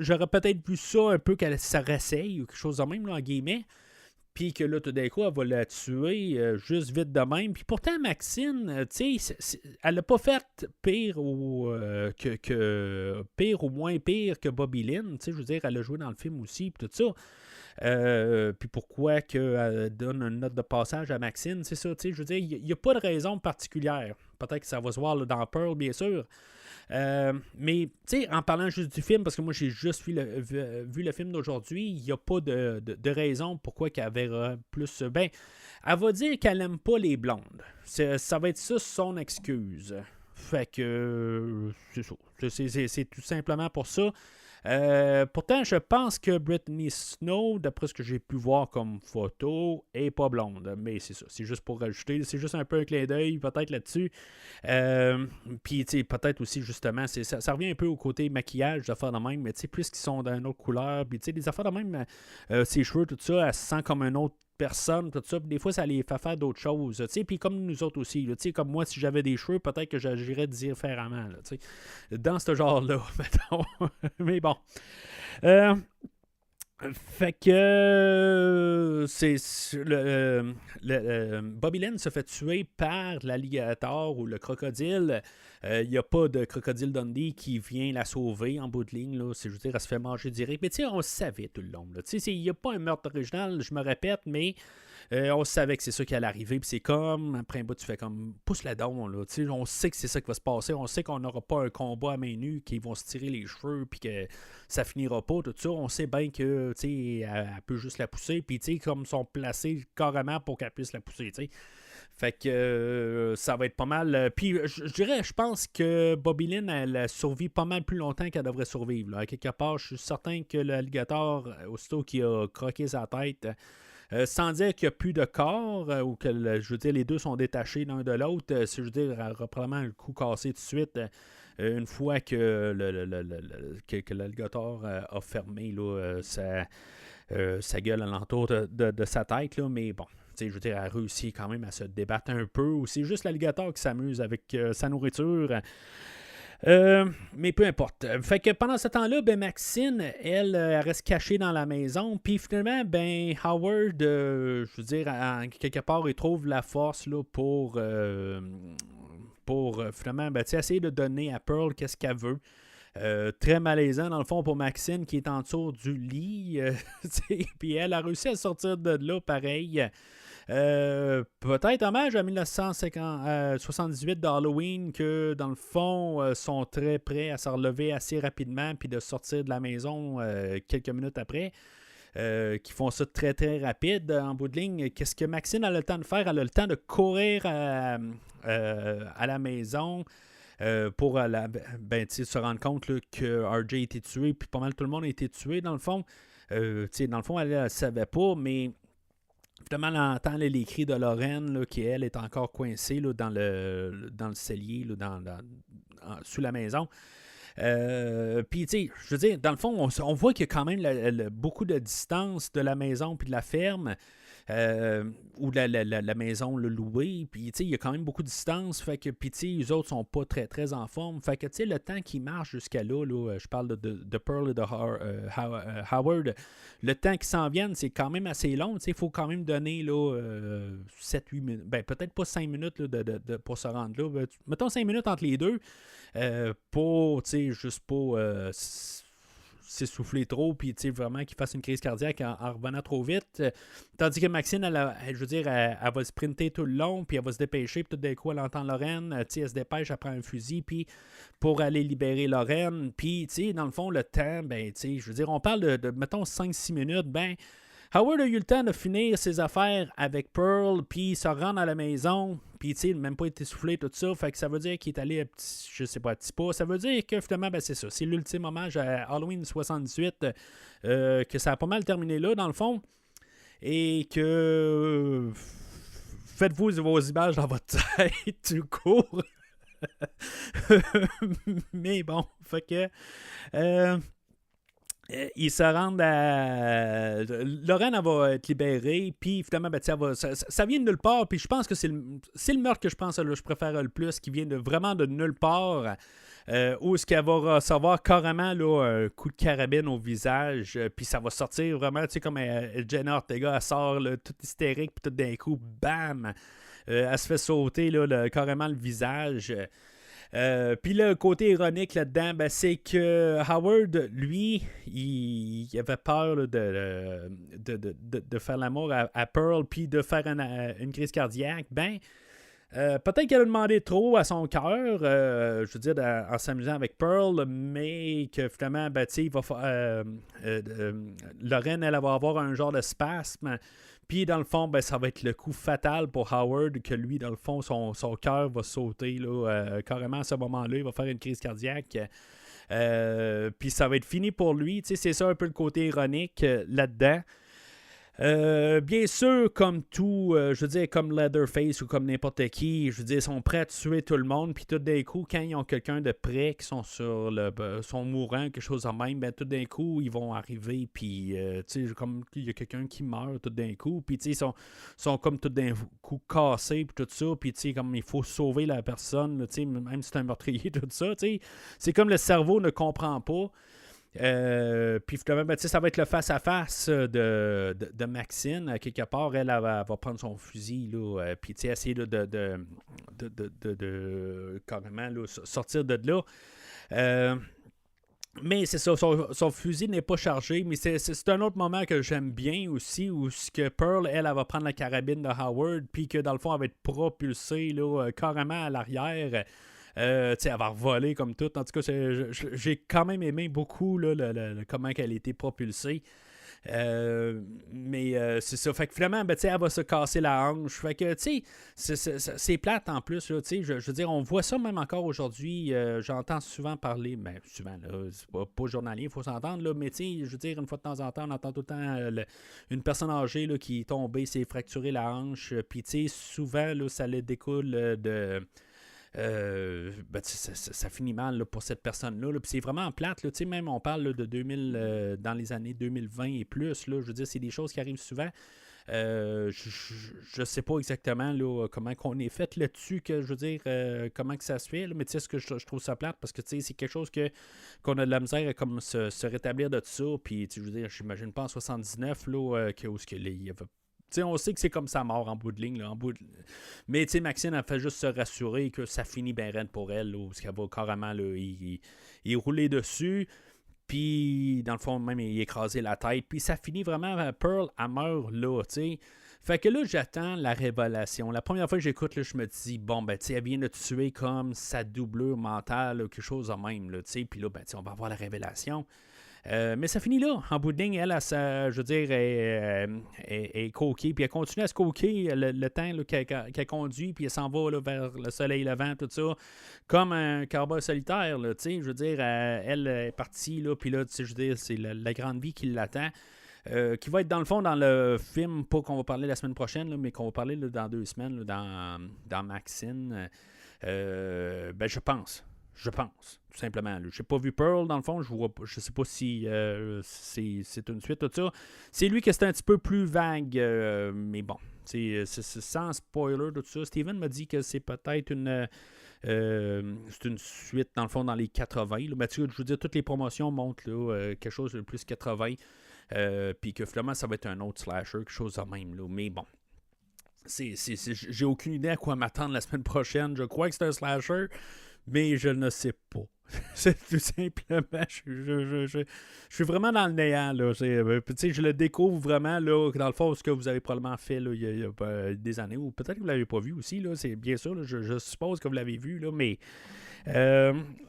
J'aurais peut-être vu ça un peu qu'elle se réessaye ou quelque chose de même, là, en guillemets. Puis que là, tout d'un coup, elle va la tuer juste vite de même. Puis pourtant, Maxine, tu sais, elle n'a pas fait pire ou pire ou moins pire que Bobby Lynn. Tu sais, je veux dire, elle a joué dans le film aussi, puis tout ça. Puis pourquoi qu'elle donne une note de passage à Maxine, c'est ça, tu sais, je veux dire, il n'y a pas de raison particulière. Peut-être que ça va se voir là, dans Pearl, bien sûr. Mais, tu sais, en parlant juste du film, parce que moi, j'ai juste vu le film d'aujourd'hui, il n'y a pas de raison pourquoi qu'elle verra plus... Ben, elle va dire qu'elle n'aime pas les blondes. Ça va être ça son excuse. Fait que, c'est ça. C'est tout simplement pour ça. Pourtant, je pense que Britney Snow, d'après ce que j'ai pu voir comme photo, est pas blonde. Mais c'est ça. C'est juste pour rajouter. C'est juste un peu un clin d'œil, peut-être là-dessus. Puis, tu sais, peut-être aussi, justement, ça revient un peu au côté maquillage, des affaires de même. Mais, tu sais, plus qu'ils sont d'une autre couleur. Puis, tu sais, des affaires de même, ses cheveux, tout ça, elle se sent comme une autre personne, tout ça. Puis des fois, ça les fait faire d'autres choses. Tu sais, puis comme nous autres aussi. Tu sais, comme moi, si j'avais des cheveux, peut-être que j'agirais différemment. Là, tu sais, dans ce genre-là, mettons. Mais bon. Fait que Bobby Lynn se fait tuer par l'alligator ou le crocodile. Il n'y a pas de crocodile Dundee qui vient la sauver en bout de ligne. Là. Je veux dire, elle se fait manger direct. Mais tu sais, on le savait tout le long. Il n'y a pas un meurtre original, je me répète, mais On savait que c'est ça qui allait arriver, puis c'est comme, après un bout, tu fais comme, pousse la don, là. Tu sais, on sait que c'est ça qui va se passer, on sait qu'on n'aura pas un combat à main nue, qu'ils vont se tirer les cheveux, puis que ça finira pas, tout ça. On sait bien que, tu sais, elle peut juste la pousser, puis tu sais, comme ils sont placés carrément pour qu'elle puisse la pousser, tu sais. Fait que ça va être pas mal. Puis je dirais, je pense que Bobby Lynn, elle a survécu pas mal plus longtemps qu'elle devrait survivre. Là. À quelque part, je suis certain que l'alligator, aussitôt qui a croqué sa tête, sans dire qu'il n'y a plus de corps, ou que je veux dire, les deux sont détachés l'un de l'autre, je veux dire, elle aura probablement le coup cassé tout de suite. Une fois que que l'alligator a fermé là, sa gueule alentour de sa tête, là, mais bon. Je veux dire, elle a réussi quand même à se débattre un peu, ou c'est juste l'alligator qui s'amuse avec sa nourriture. Mais peu importe. Fait que pendant ce temps-là, ben Maxine, elle reste cachée dans la maison. Puis finalement, ben Howard, je veux dire, quelque part, il trouve la force là, pour finalement ben, essayer de donner à Pearl qu'est-ce qu'elle veut. Très malaisant dans le fond pour Maxine qui est en dessous du lit. Puis elle a réussi à sortir de là pareil. Peut-être hommage à 1978 d'Halloween que dans le fond sont très prêts à se relever assez rapidement puis de sortir de la maison quelques minutes après. Qui font ça très très rapide en bout de ligne. Qu'est-ce que Maxine a le temps de faire? Elle a le temps de courir à la maison. Pour se rendre compte là, que RJ a été tué, puis pas mal tout le monde a été tué, dans le fond. Dans le fond, elle ne savait pas, mais finalement, elle entend les cris de Lorraine, là, qui, elle, est encore coincée là, dans le cellier, là, sous la maison. Puis, tu sais, je veux dire, dans le fond, on voit qu'il y a quand même beaucoup de distance de la maison puis de la ferme. Ou la maison le louer, puis il y a quand même beaucoup de distance, fait que puis eux autres sont pas très très en forme, fait que le temps qu'ils marchent jusqu'à là, je parle de Pearl et de Howard, le temps qu'ils s'en viennent, c'est quand même assez long, il faut quand même donner 7-8 minutes, ben peut-être pas 5 minutes là, pour se rendre là, mettons 5 minutes entre les deux, pour, juste pas s'essouffler trop, puis vraiment qu'il fasse une crise cardiaque en revenant trop vite. Tandis que Maxine, je veux dire, elle va sprinter tout le long, puis elle va se dépêcher, puis tout d'un coup, elle entend Lorraine, elle se dépêche, elle prend un fusil, puis pour aller libérer Lorraine, puis dans le fond, le temps, ben, je veux dire, on parle de mettons, 5-6 minutes, ben, Howard a eu le temps de finir ses affaires avec Pearl, puis se rendre à la maison, puis même pas été soufflé, tout ça. Fait que ça veut dire qu'il est allé à petit pas. Ça veut dire que finalement, ben, c'est ça. C'est l'ultime hommage à Halloween 78, que ça a pas mal terminé là, dans le fond. Et que faites-vous vos images dans votre tête, tout court. Mais bon, fait que... ils se rendent à... Lorraine, elle va être libérée, puis finalement, ben, ça vient de nulle part, puis je pense que c'est le meurtre que je pense là, je préfère le plus, qui vient vraiment de nulle part, où est-ce qu'elle va recevoir carrément là, un coup de carabine au visage, puis ça va sortir vraiment, comme Jenna Ortega, elle sort là, toute hystérique, puis tout d'un coup, bam! Elle se fait sauter là, carrément le visage. Puis le côté ironique là-dedans, ben, c'est que Howard, lui, il avait peur là, de faire l'amour à Pearl, puis de faire une crise cardiaque. Ben, peut-être qu'elle a demandé trop à son cœur, je veux dire, en s'amusant avec Pearl, mais que finalement, ben, il va Lorraine, elle va avoir un genre de spasme. Puis, dans le fond, ben, ça va être le coup fatal pour Howard, que lui, dans le fond, son cœur va sauter là, carrément à ce moment-là. Il va faire une crise cardiaque. Puis, ça va être fini pour lui. C'est ça un peu le côté ironique là-dedans. Bien sûr, comme tout, je veux dire, comme Leatherface ou comme n'importe qui, je veux dire, ils sont prêts à tuer tout le monde, puis tout d'un coup, quand ils ont quelqu'un de près qui sont sont mourants, quelque chose de même, ben tout d'un coup, ils vont arriver, puis, tu sais, comme il y a quelqu'un qui meurt tout d'un coup, puis, tu sais, ils sont comme tout d'un coup cassés, puis tout ça, puis, tu sais, comme il faut sauver la personne, tu sais, même si c'est un meurtrier, tout ça, tu sais, c'est comme le cerveau ne comprend pas. Puis finalement, ben, ça va être le face-à-face de Maxine. Quelque part, elle va prendre son fusil, là, puis essayer de carrément là, sortir de là. Mais c'est ça, son fusil n'est pas chargé, mais c'est un autre moment que j'aime bien aussi, où ce que Pearl, elle va prendre la carabine de Howard, puis que dans le fond, elle va être propulsée là, carrément à l'arrière. Elle va voler comme tout. En tout cas, j'ai quand même aimé beaucoup là, comment elle a été propulsée. Mais c'est ça. Fait que finalement, elle va se casser la hanche. Fait que, tu sais, c'est plate en plus. Là, je veux dire, on voit ça même encore aujourd'hui. J'entends souvent parler, mais souvent, là, c'est pas journalier, il faut s'entendre, là, mais tu sais, je veux dire, une fois de temps en temps, on entend tout le temps une personne âgée là, qui est tombée, s'est fracturé la hanche. Puis, tu sais, souvent, là, ça le découle de. Ça finit mal là, pour cette personne-là. Là. Puis c'est vraiment plate. Là. Même on parle là, de 2000, dans les années 2020 et plus. Là, je veux dire, c'est des choses qui arrivent souvent. Je sais pas exactement là, comment qu'on est fait là-dessus, que je veux dire, comment que ça se fait. Là, mais tu sais, ce que je trouve ça plate parce que c'est quelque chose qu'on a de la misère à comme se rétablir de tout ça. Puis je veux dire, j'imagine pas en 79 là, il y avait. T'sais, on sait que c'est comme ça mort en bout de ligne. Là, Mais Maxine a fait juste se rassurer que ça finit bien raide pour elle. Là, parce qu'elle va carrément là, y rouler dessus. Puis, dans le fond, même, il écraser la tête. Puis, ça finit vraiment. Pearl, elle meurt là. T'sais. Fait que là, j'attends la révélation. La première fois que j'écoute, là, je me dis, bon, ben, elle vient de tuer comme sa doublure mentale, quelque chose de même. Puis là, ben, on va avoir la révélation. Mais ça finit là. En bout de ligne, elle, je veux dire, est coquée. Puis elle continue à se coquer le temps là, qu'elle conduit. Puis elle s'en va là, vers le soleil levant, tout ça. Comme un cowboy solitaire. Là, je veux dire, elle est partie. Là, puis là, je veux dire, c'est la grande vie qui l'attend. Qui va être dans le fond dans le film, pas qu'on va parler la semaine prochaine, là, mais qu'on va parler là, dans 2 semaines, là, dans Maxine. Je pense. Tout simplement. Je n'ai pas vu Pearl, dans le fond. Je sais pas si c'est une suite, tout ça. C'est lui que c'est un petit peu plus vague, mais bon. C'est sans spoiler, tout ça. Steven m'a dit que c'est peut-être c'est une suite, dans le fond, dans les 80. Là. Mais je veux dire, toutes les promotions montrent là, quelque chose de plus 80. Puis que finalement, ça va être un autre slasher, quelque chose de même. Là. Mais bon. J'ai aucune idée à quoi m'attendre la semaine prochaine. Je crois que c'est un slasher. Mais je ne sais pas. C'est tout simplement, je suis vraiment dans le néant. Là. Je le découvre vraiment, là, dans le fond, ce que vous avez probablement fait là, il y a des années, ou peut-être que vous ne l'avez pas vu aussi. Là, c'est, bien sûr, là, je suppose que vous l'avez vu, là, mais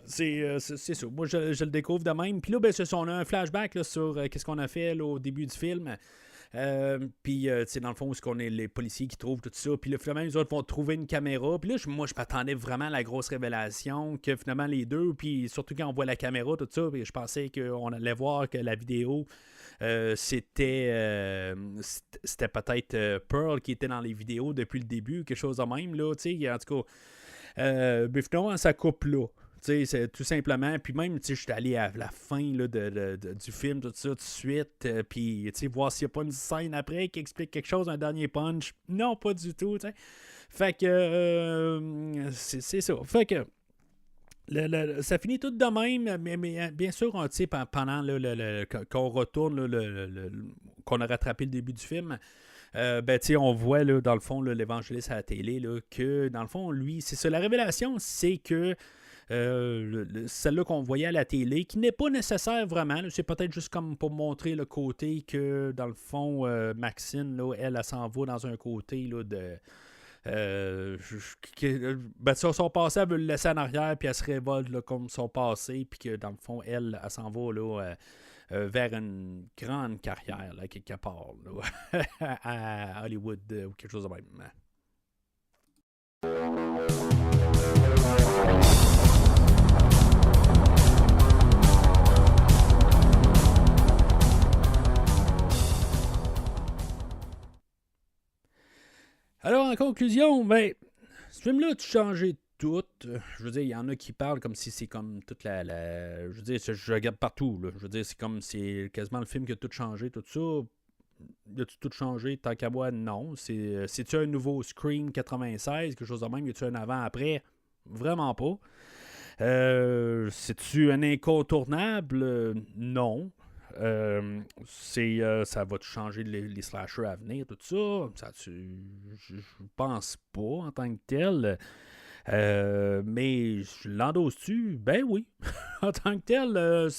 c'est ça. Moi, je le découvre de même. Puis là, on a un flashback là, sur qu'est-ce qu'on a fait là, au début du film. Puis, dans le fond, c'est qu'on est les policiers qui trouvent tout ça. Puis là, finalement, les autres vont trouver une caméra. Puis là, moi, je m'attendais vraiment à la grosse révélation que finalement, les deux, puis surtout quand on voit la caméra, tout ça, puis je pensais qu'on allait voir que la vidéo, c'était peut-être Pearl qui était dans les vidéos depuis le début, quelque chose de même, là, tu sais. En tout cas, mais finalement, ça coupe là. C'est tout simplement. Puis même, je suis allé à la fin là, du film, tout ça, tout de suite. Puis, voir s'il n'y a pas une scène après qui explique quelque chose, un dernier punch. Non, pas du tout. T'sais. Fait que, c'est ça. Fait que, ça finit tout de même. Mais bien sûr, pendant qu'on retourne, qu'on a rattrapé le début du film. On voit là, dans le fond l'évangéliste à la télé là, que dans le fond, lui, c'est ça. La révélation, c'est que celle-là qu'on voyait à la télé, qui n'est pas nécessaire vraiment. Là, c'est peut-être juste comme pour montrer le côté que, dans le fond, Maxine, là, elle s'en va dans un côté là, de... son passé, elle veut le laisser en arrière, puis elle se révolte là, comme son passé, puis que, dans le fond, elle s'en va là, vers une grande carrière, là, quelque part, là, à Hollywood, ou quelque chose de même. Alors, en conclusion, ce film-là a tout changé tout. Je veux dire, il y en a qui parlent comme si c'est comme toute je veux dire, je regarde partout. Là. Je veux dire, c'est comme c'est quasiment le film qui a tout changé, tout ça. Il a tout changé, tant qu'à moi, non. C'est-tu un nouveau Scream 96, quelque chose de même? Y a-tu un avant-après? Vraiment pas. C'est-tu un incontournable? Non. Ça va changer les slashers à venir, tout ça. Je pense pas en tant que tel. Mais l'endosse-tu? Ben oui. En tant que tel,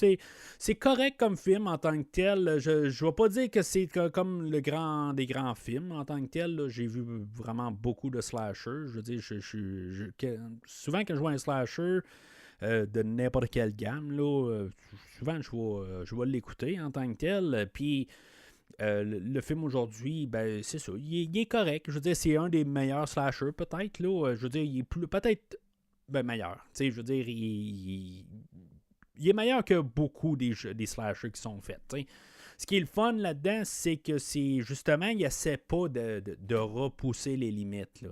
c'est correct comme film en tant que tel. Je ne vais pas dire que c'est comme des grands films en tant que tel. Là. J'ai vu vraiment beaucoup de slashers. Je veux dire, souvent quand je vois un slasher de n'importe quelle gamme, là, souvent je vais l'écouter en tant que tel. Puis le film aujourd'hui, ben c'est ça. Il est correct. Je veux dire, c'est un des meilleurs slashers, peut-être. Là. Je veux dire, il est peut-être meilleur. Tu sais, je veux dire, il est meilleur que beaucoup des slashers qui sont faits. T'sais. Ce qui est le fun là-dedans, c'est que c'est justement, il essaie pas de repousser les limites. Là,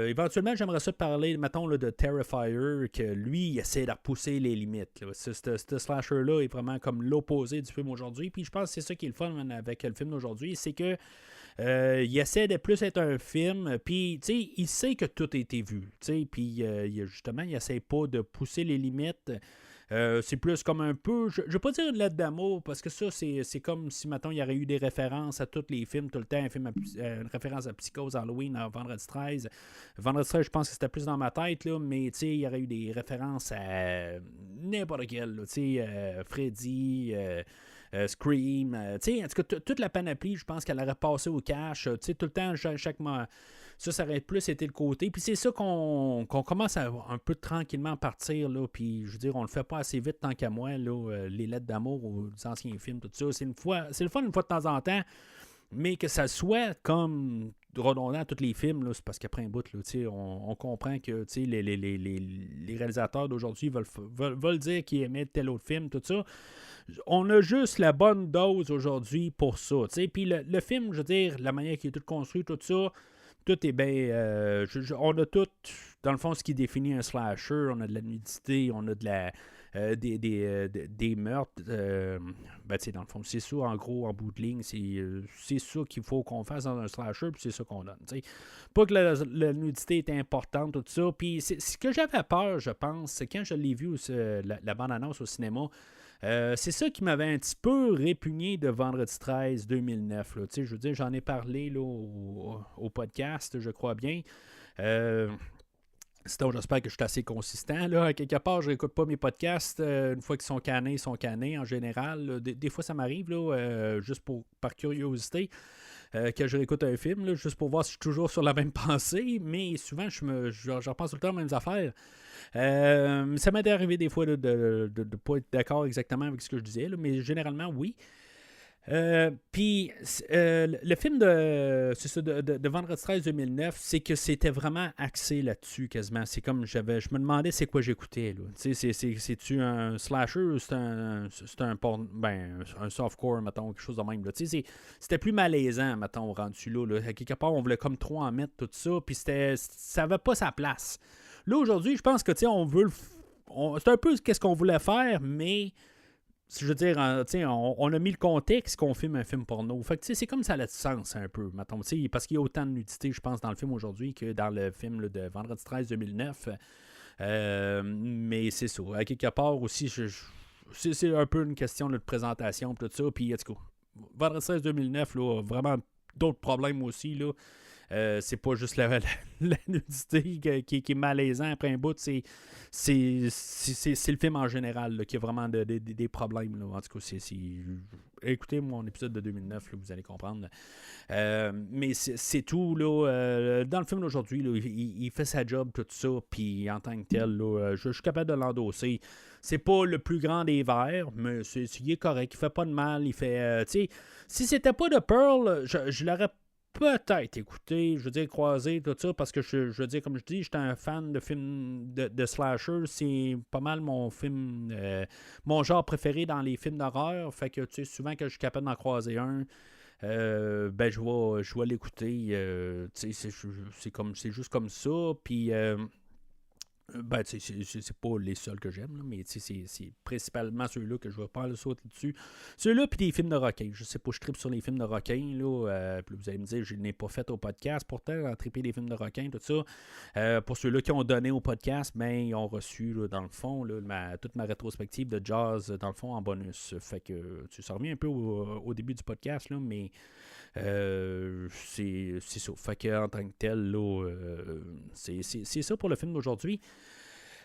éventuellement, j'aimerais ça parler, mettons, là, de Terrifier, que lui, il essaie de repousser les limites. Là. Ce slasher-là est vraiment comme l'opposé du film aujourd'hui. Puis je pense que c'est ça qui est le fun avec le film d'aujourd'hui, c'est que il essaie de plus être un film, puis il sait que tout a été vu. Puis justement, il essaie pas de pousser les limites. C'est plus comme un peu, je ne vais pas dire une lettre d'amour, parce que ça, c'est comme si, mettons, il y aurait eu des références à tous les films, tout le temps, une référence à Psychose, Halloween, à Vendredi 13. Vendredi 13, je pense que c'était plus dans ma tête, là, mais il y aurait eu des références à n'importe quel, Freddy, Scream, en tout cas, toute la panoplie, je pense qu'elle aurait passé au cash, tout le temps, chaque mois. Ça aurait plus été le côté. Puis c'est ça qu'on commence à un peu tranquillement partir. Là, puis je veux dire, on le fait pas assez vite tant qu'à moi. Là, les lettres d'amour aux anciens films, tout ça. C'est le fun une fois de temps en temps. Mais que ça soit comme redondant à tous les films, là, c'est parce qu'après un bout, là, on comprend que les réalisateurs d'aujourd'hui veulent dire qu'ils aimaient tel autre film, tout ça. On a juste la bonne dose aujourd'hui pour ça. Puis le film, je veux dire, la manière qu'il est tout construit, tout ça, tout est bien. On a tout, dans le fond, ce qui définit un slasher. On a de la nudité, on a de la des meurtres. Dans le fond, c'est ça, en gros, en bout de ligne. C'est ça qu'il faut qu'on fasse dans un slasher, puis c'est ça qu'on donne. T'sais. Pas que la nudité est importante, tout ça. Puis ce que j'avais peur, je pense, c'est quand je l'ai vu, la bande-annonce au cinéma. C'est ça qui m'avait un petit peu répugné de Vendredi 13 2009. Là. Je veux dire, j'en ai parlé là, au podcast, je crois bien. Sinon, j'espère que je suis assez consistant. Là. À quelque part, je n'écoute pas mes podcasts. Une fois qu'ils sont canés, ils sont canés en général. Des fois, ça m'arrive, là, juste par curiosité, que je réécoute un film, là, juste pour voir si je suis toujours sur la même pensée. Mais souvent, je repense tout le temps aux mêmes affaires. Ça m'est arrivé des fois de ne pas être d'accord exactement avec ce que je disais, là, mais généralement, oui. Puis le film de Vendredi 13 2009, c'est que c'était vraiment axé là-dessus quasiment. C'est comme je me demandais c'est quoi j'écoutais. C'est-tu un slasher ou c'est un softcore, mettons, quelque chose de même. Là. C'était plus malaisant, mettons, rendu là. À quelque part, on voulait comme trop en mettre tout ça, puis ça n'avait pas sa place. Là, aujourd'hui, je pense que on veut c'est un peu ce qu'on voulait faire, mais je veux dire, on a mis le contexte qu'on filme un film porno. Fait que c'est comme ça a le sens un peu, mettons, parce qu'il y a autant de nudité, je pense, dans le film aujourd'hui que dans le film là, de Vendredi 13 2009. Mais c'est ça. À quelque part aussi, c'est un peu une question là, de présentation tout ça. Puis, en tout cas, Vendredi 13 2009, là, vraiment d'autres problèmes aussi, là. C'est pas juste la nudité qui est malaisant après un bout, c'est le film en général là, qui a vraiment des problèmes. Là. En tout cas, écoutez mon épisode de 2009, là, vous allez comprendre. Mais c'est tout. Là, dans le film d'aujourd'hui, là, il fait sa job, tout ça, puis en tant que tel, là, je suis capable de l'endosser. C'est pas le plus grand des vers, mais il est correct, il fait pas de mal. Il fait, si c'était pas de Pearl, je l'aurais peut-être écouté, je veux dire, croisé, tout ça, parce que je veux dire, comme je dis, j'étais un fan de films de slasher. C'est pas mal mon film, mon genre préféré dans les films d'horreur. Fait que, tu sais, souvent que je suis capable d'en croiser un, je vais l'écouter. Tu sais, c'est juste comme ça. Puis, c'est pas les seuls que j'aime, là, mais c'est principalement ceux-là que je vais pas le sauter dessus. Ceux-là, puis des films de requins. Je sais pas, je tripe sur les films de requins. Là, puis vous allez me dire, je n'ai pas fait au podcast pourtant, à triper des films de requins, tout ça. Pour ceux-là qui ont donné au podcast, ben, ils ont reçu, là, dans le fond, là, toute ma rétrospective de jazz, dans le fond, en bonus. Fait que ça revient un peu au début du podcast, là, mais C'est ça. Fait qu'en tant que tel, là, c'est ça pour le film d'aujourd'hui.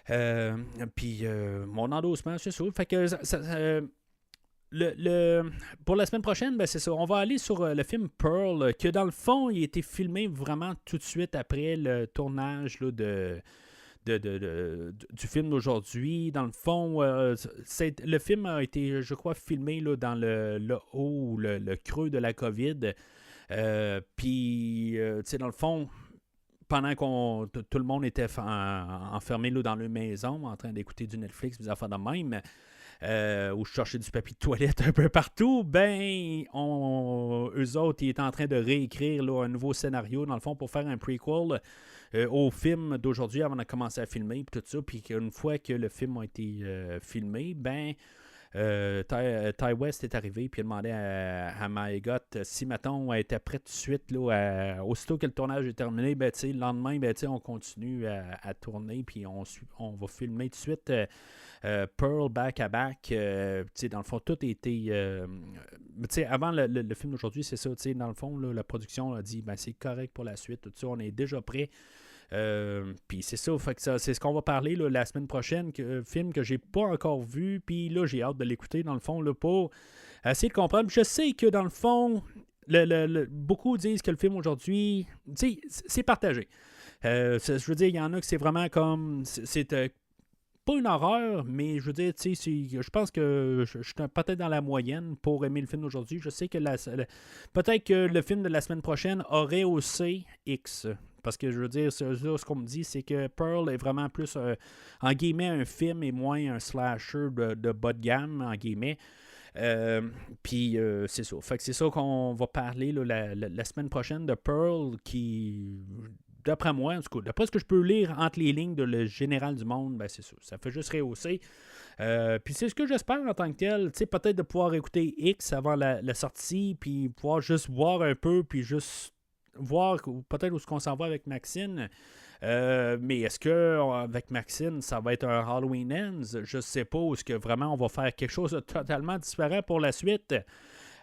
Puis mon endossement, c'est ça. Fait que pour la semaine prochaine, ben c'est ça. On va aller sur le film Pearl, que dans le fond, il a été filmé vraiment tout de suite après le tournage là, du film d'aujourd'hui. Dans le fond, le film a été, je crois, filmé là, dans le haut ou le creux de la COVID. Puis, tu sais, dans le fond, pendant tout le monde était enfermé là, dans leur maison, en train d'écouter du Netflix, des affaires de même, où je cherchais du papier de toilette un peu partout, ben, eux autres, ils étaient en train de réécrire là, un nouveau scénario, dans le fond, pour faire un prequel au film d'aujourd'hui avant de commencer à filmer, puis tout ça, puis qu'une fois que le film a été filmé, ben, Ty West est arrivé puis il a demandé à Maïgot si mettons elle était prête tout de suite là, aussitôt que le tournage est terminé, ben, le lendemain ben, on continue à tourner puis on va filmer tout de suite Pearl back à back. Dans le fond, tout a été avant le film d'aujourd'hui, c'est ça, dans le fond là, la production a dit ben, c'est correct pour la suite, tout ça, on est déjà prêt. Puis c'est ça, fait que c'est ce qu'on va parler là, la semaine prochaine, film que j'ai pas encore vu, puis là j'ai hâte de l'écouter dans le fond là, pour essayer de comprendre. Je sais que dans le fond, beaucoup disent que le film aujourd'hui, c'est partagé. Je veux dire, il y en a que c'est vraiment comme c'est pas une horreur, mais je veux dire, je pense que je suis peut-être dans la moyenne pour aimer le film d'aujourd'hui. Je sais que peut-être que le film de la semaine prochaine aurait aussi X. Parce que je veux dire, ce qu'on me dit, c'est que Pearl est vraiment plus, en guillemets, un film et moins un slasher de bas de gamme, en guillemets. Puis c'est ça. Fait que c'est ça qu'on va parler là, la semaine prochaine de Pearl, qui, d'après moi, en tout cas, d'après ce que je peux lire entre les lignes de le général du monde, ben c'est ça. Ça fait juste rehausser. Puis c'est ce que j'espère en tant que tel, peut-être de pouvoir écouter X avant la sortie, puis pouvoir juste voir un peu, puis juste voir peut-être où est-ce qu'on s'en va avec Maxine. Mais est-ce que avec Maxine, ça va être un Halloween Ends? Je sais pas. Est-ce que vraiment on va faire quelque chose de totalement différent pour la suite?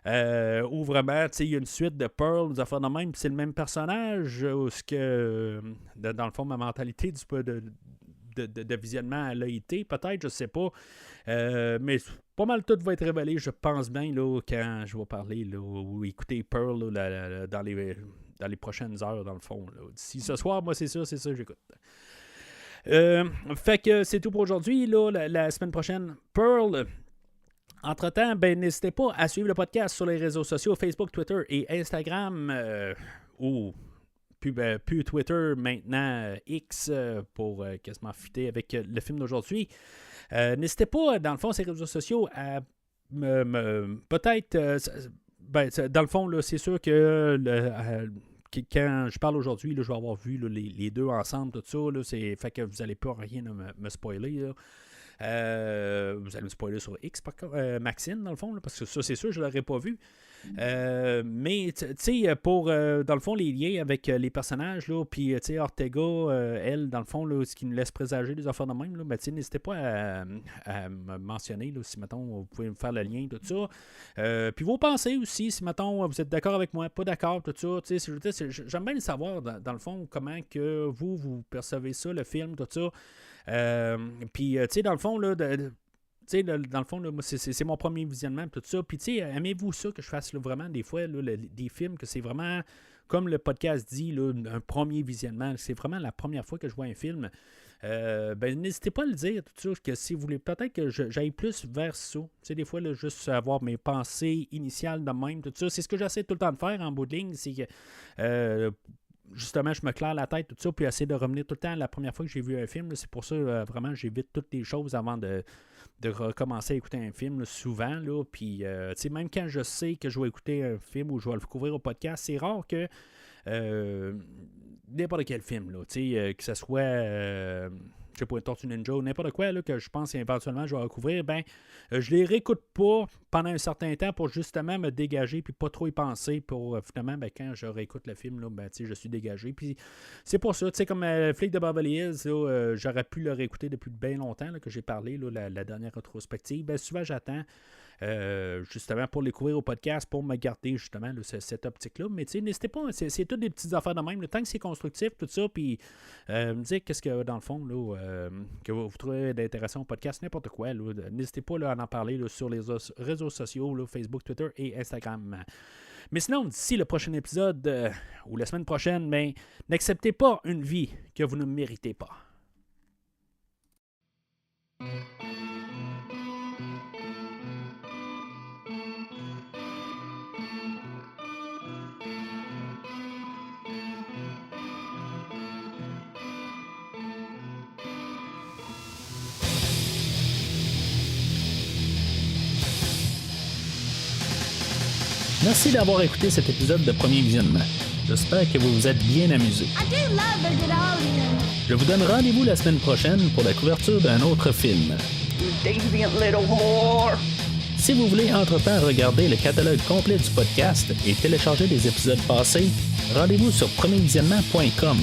Ou vraiment, il y a une suite de Pearl, des affaires de même, puis c'est le même personnage? Ou est-ce que, dans le fond, ma mentalité de visionnement elle a été, peut-être, je sais pas. Mais pas mal tout va être révélé, je pense bien, là, quand je vais parler là, ou écouter Pearl là, dans les prochaines heures, dans le fond. Là. D'ici ce soir, moi, c'est ça, j'écoute. Fait que c'est tout pour aujourd'hui. Là, la semaine prochaine, Pearl. Entre-temps, ben, n'hésitez pas à suivre le podcast sur les réseaux sociaux, Facebook, Twitter et Instagram, ou plus Twitter, maintenant X, pour quasiment fitter avec le film d'aujourd'hui. N'hésitez pas, dans le fond, ces réseaux sociaux, à peut-être... dans le fond, là, c'est sûr que quand je parle aujourd'hui, là, je vais avoir vu là, les deux ensemble, tout ça. Là, fait que vous n'allez pas rien me spoiler. Là. Vous allez me spoiler sur X, Maxine, dans le fond, là, parce que ça, c'est sûr, je ne l'aurais pas vu. Mais, tu sais, pour, dans le fond, les liens avec les personnages, là, puis, tu sais, Ortega, elle, dans le fond, là, ce qui nous laisse présager des affaires de même, là, ben, n'hésitez pas à me mentionner, là, si, mettons, vous pouvez me faire le lien, tout ça. Puis vos pensées aussi, si, mettons, vous êtes d'accord avec moi, pas d'accord, tout ça, tu sais, j'aime bien le savoir, dans le fond, comment que vous percevez ça, le film, tout ça. Puis, tu sais, dans le fond, là, dans le fond, là, c'est mon premier visionnement, tout ça. Puis, tu sais, aimez-vous ça que je fasse là, vraiment des fois là, des films que c'est vraiment, comme le podcast dit, là, un premier visionnement. C'est vraiment la première fois que je vois un film. Ben, n'hésitez pas à le dire, tout ça, que si vous voulez, peut-être que j'aille plus vers ça. Tu sais, des fois, là, juste avoir mes pensées initiales de même, tout ça. C'est ce que j'essaie tout le temps de faire en bout de ligne, c'est que... justement, je me claire la tête, tout ça, puis essayer de revenir tout le temps à la première fois que j'ai vu un film. Là, c'est pour ça, vraiment, j'évite toutes les choses avant de recommencer à écouter un film, là, souvent. Là, puis, tu sais, même quand je sais que je vais écouter un film ou je vais le couvrir au podcast, c'est rare que n'importe quel film, là, tu sais, que ce soit... je sais pas, Tortue Ninja ou n'importe quoi là, que je pense éventuellement je vais recouvrir, ben je les réécoute pas pendant un certain temps pour justement me dégager puis pas trop y penser pour finalement, ben, quand je réécoute le film, là, ben, je suis dégagé. Puis c'est pour ça, tu sais, comme Flic de Beverly Hills, là, j'aurais pu le réécouter depuis bien longtemps là, que j'ai parlé, là, la dernière rétrospective. Ben, souvent j'attends justement pour découvrir au podcast, pour me garder justement là, cette optique-là. Mais n'hésitez pas, c'est toutes des petites affaires de même. Là, tant que c'est constructif, tout ça, puis me dire qu'est-ce que dans le fond, là, que vous trouvez d'intéressant au podcast, n'importe quoi. Là, n'hésitez pas là, à en parler là, sur les réseaux sociaux, là, Facebook, Twitter et Instagram. Mais sinon, d'ici le prochain épisode ou la semaine prochaine, ben, n'acceptez pas une vie que vous ne méritez pas. Merci d'avoir écouté cet épisode de Premier Visionnement. J'espère que vous vous êtes bien amusés. Je vous donne rendez-vous la semaine prochaine pour la couverture d'un autre film. Si vous voulez entre-temps regarder le catalogue complet du podcast et télécharger les épisodes passés, rendez-vous sur premiervisionnement.com.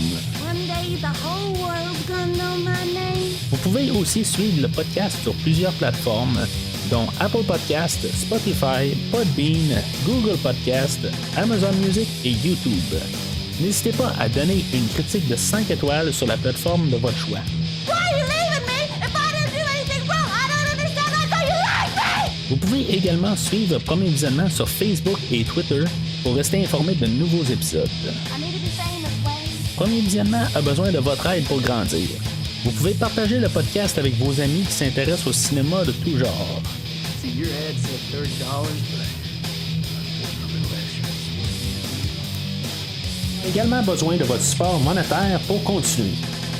Vous pouvez aussi suivre le podcast sur plusieurs plateformes, dont Apple Podcast, Spotify, Podbean, Google Podcast, Amazon Music et YouTube. N'hésitez pas à donner une critique de 5 étoiles sur la plateforme de votre choix. Vous pouvez également suivre Premier Visionnement sur Facebook et Twitter pour rester informé de nouveaux épisodes. Premier Visionnement a besoin de votre aide pour grandir. Vous pouvez partager le podcast avec vos amis qui s'intéressent au cinéma de tout genre. Également besoin de votre support monétaire pour continuer.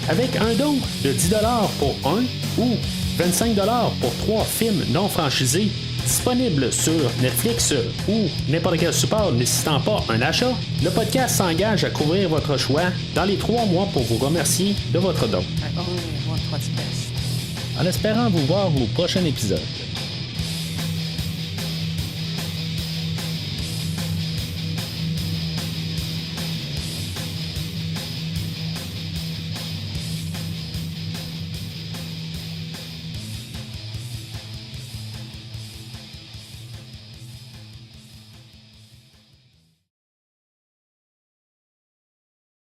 Avec un don de 10$ pour un ou 25$ pour 3 films non franchisés disponibles sur Netflix ou n'importe quel support nécessitant pas un achat, le podcast s'engage à couvrir votre choix dans les 3 mois pour vous remercier de votre don. En espérant vous voir au prochain épisode.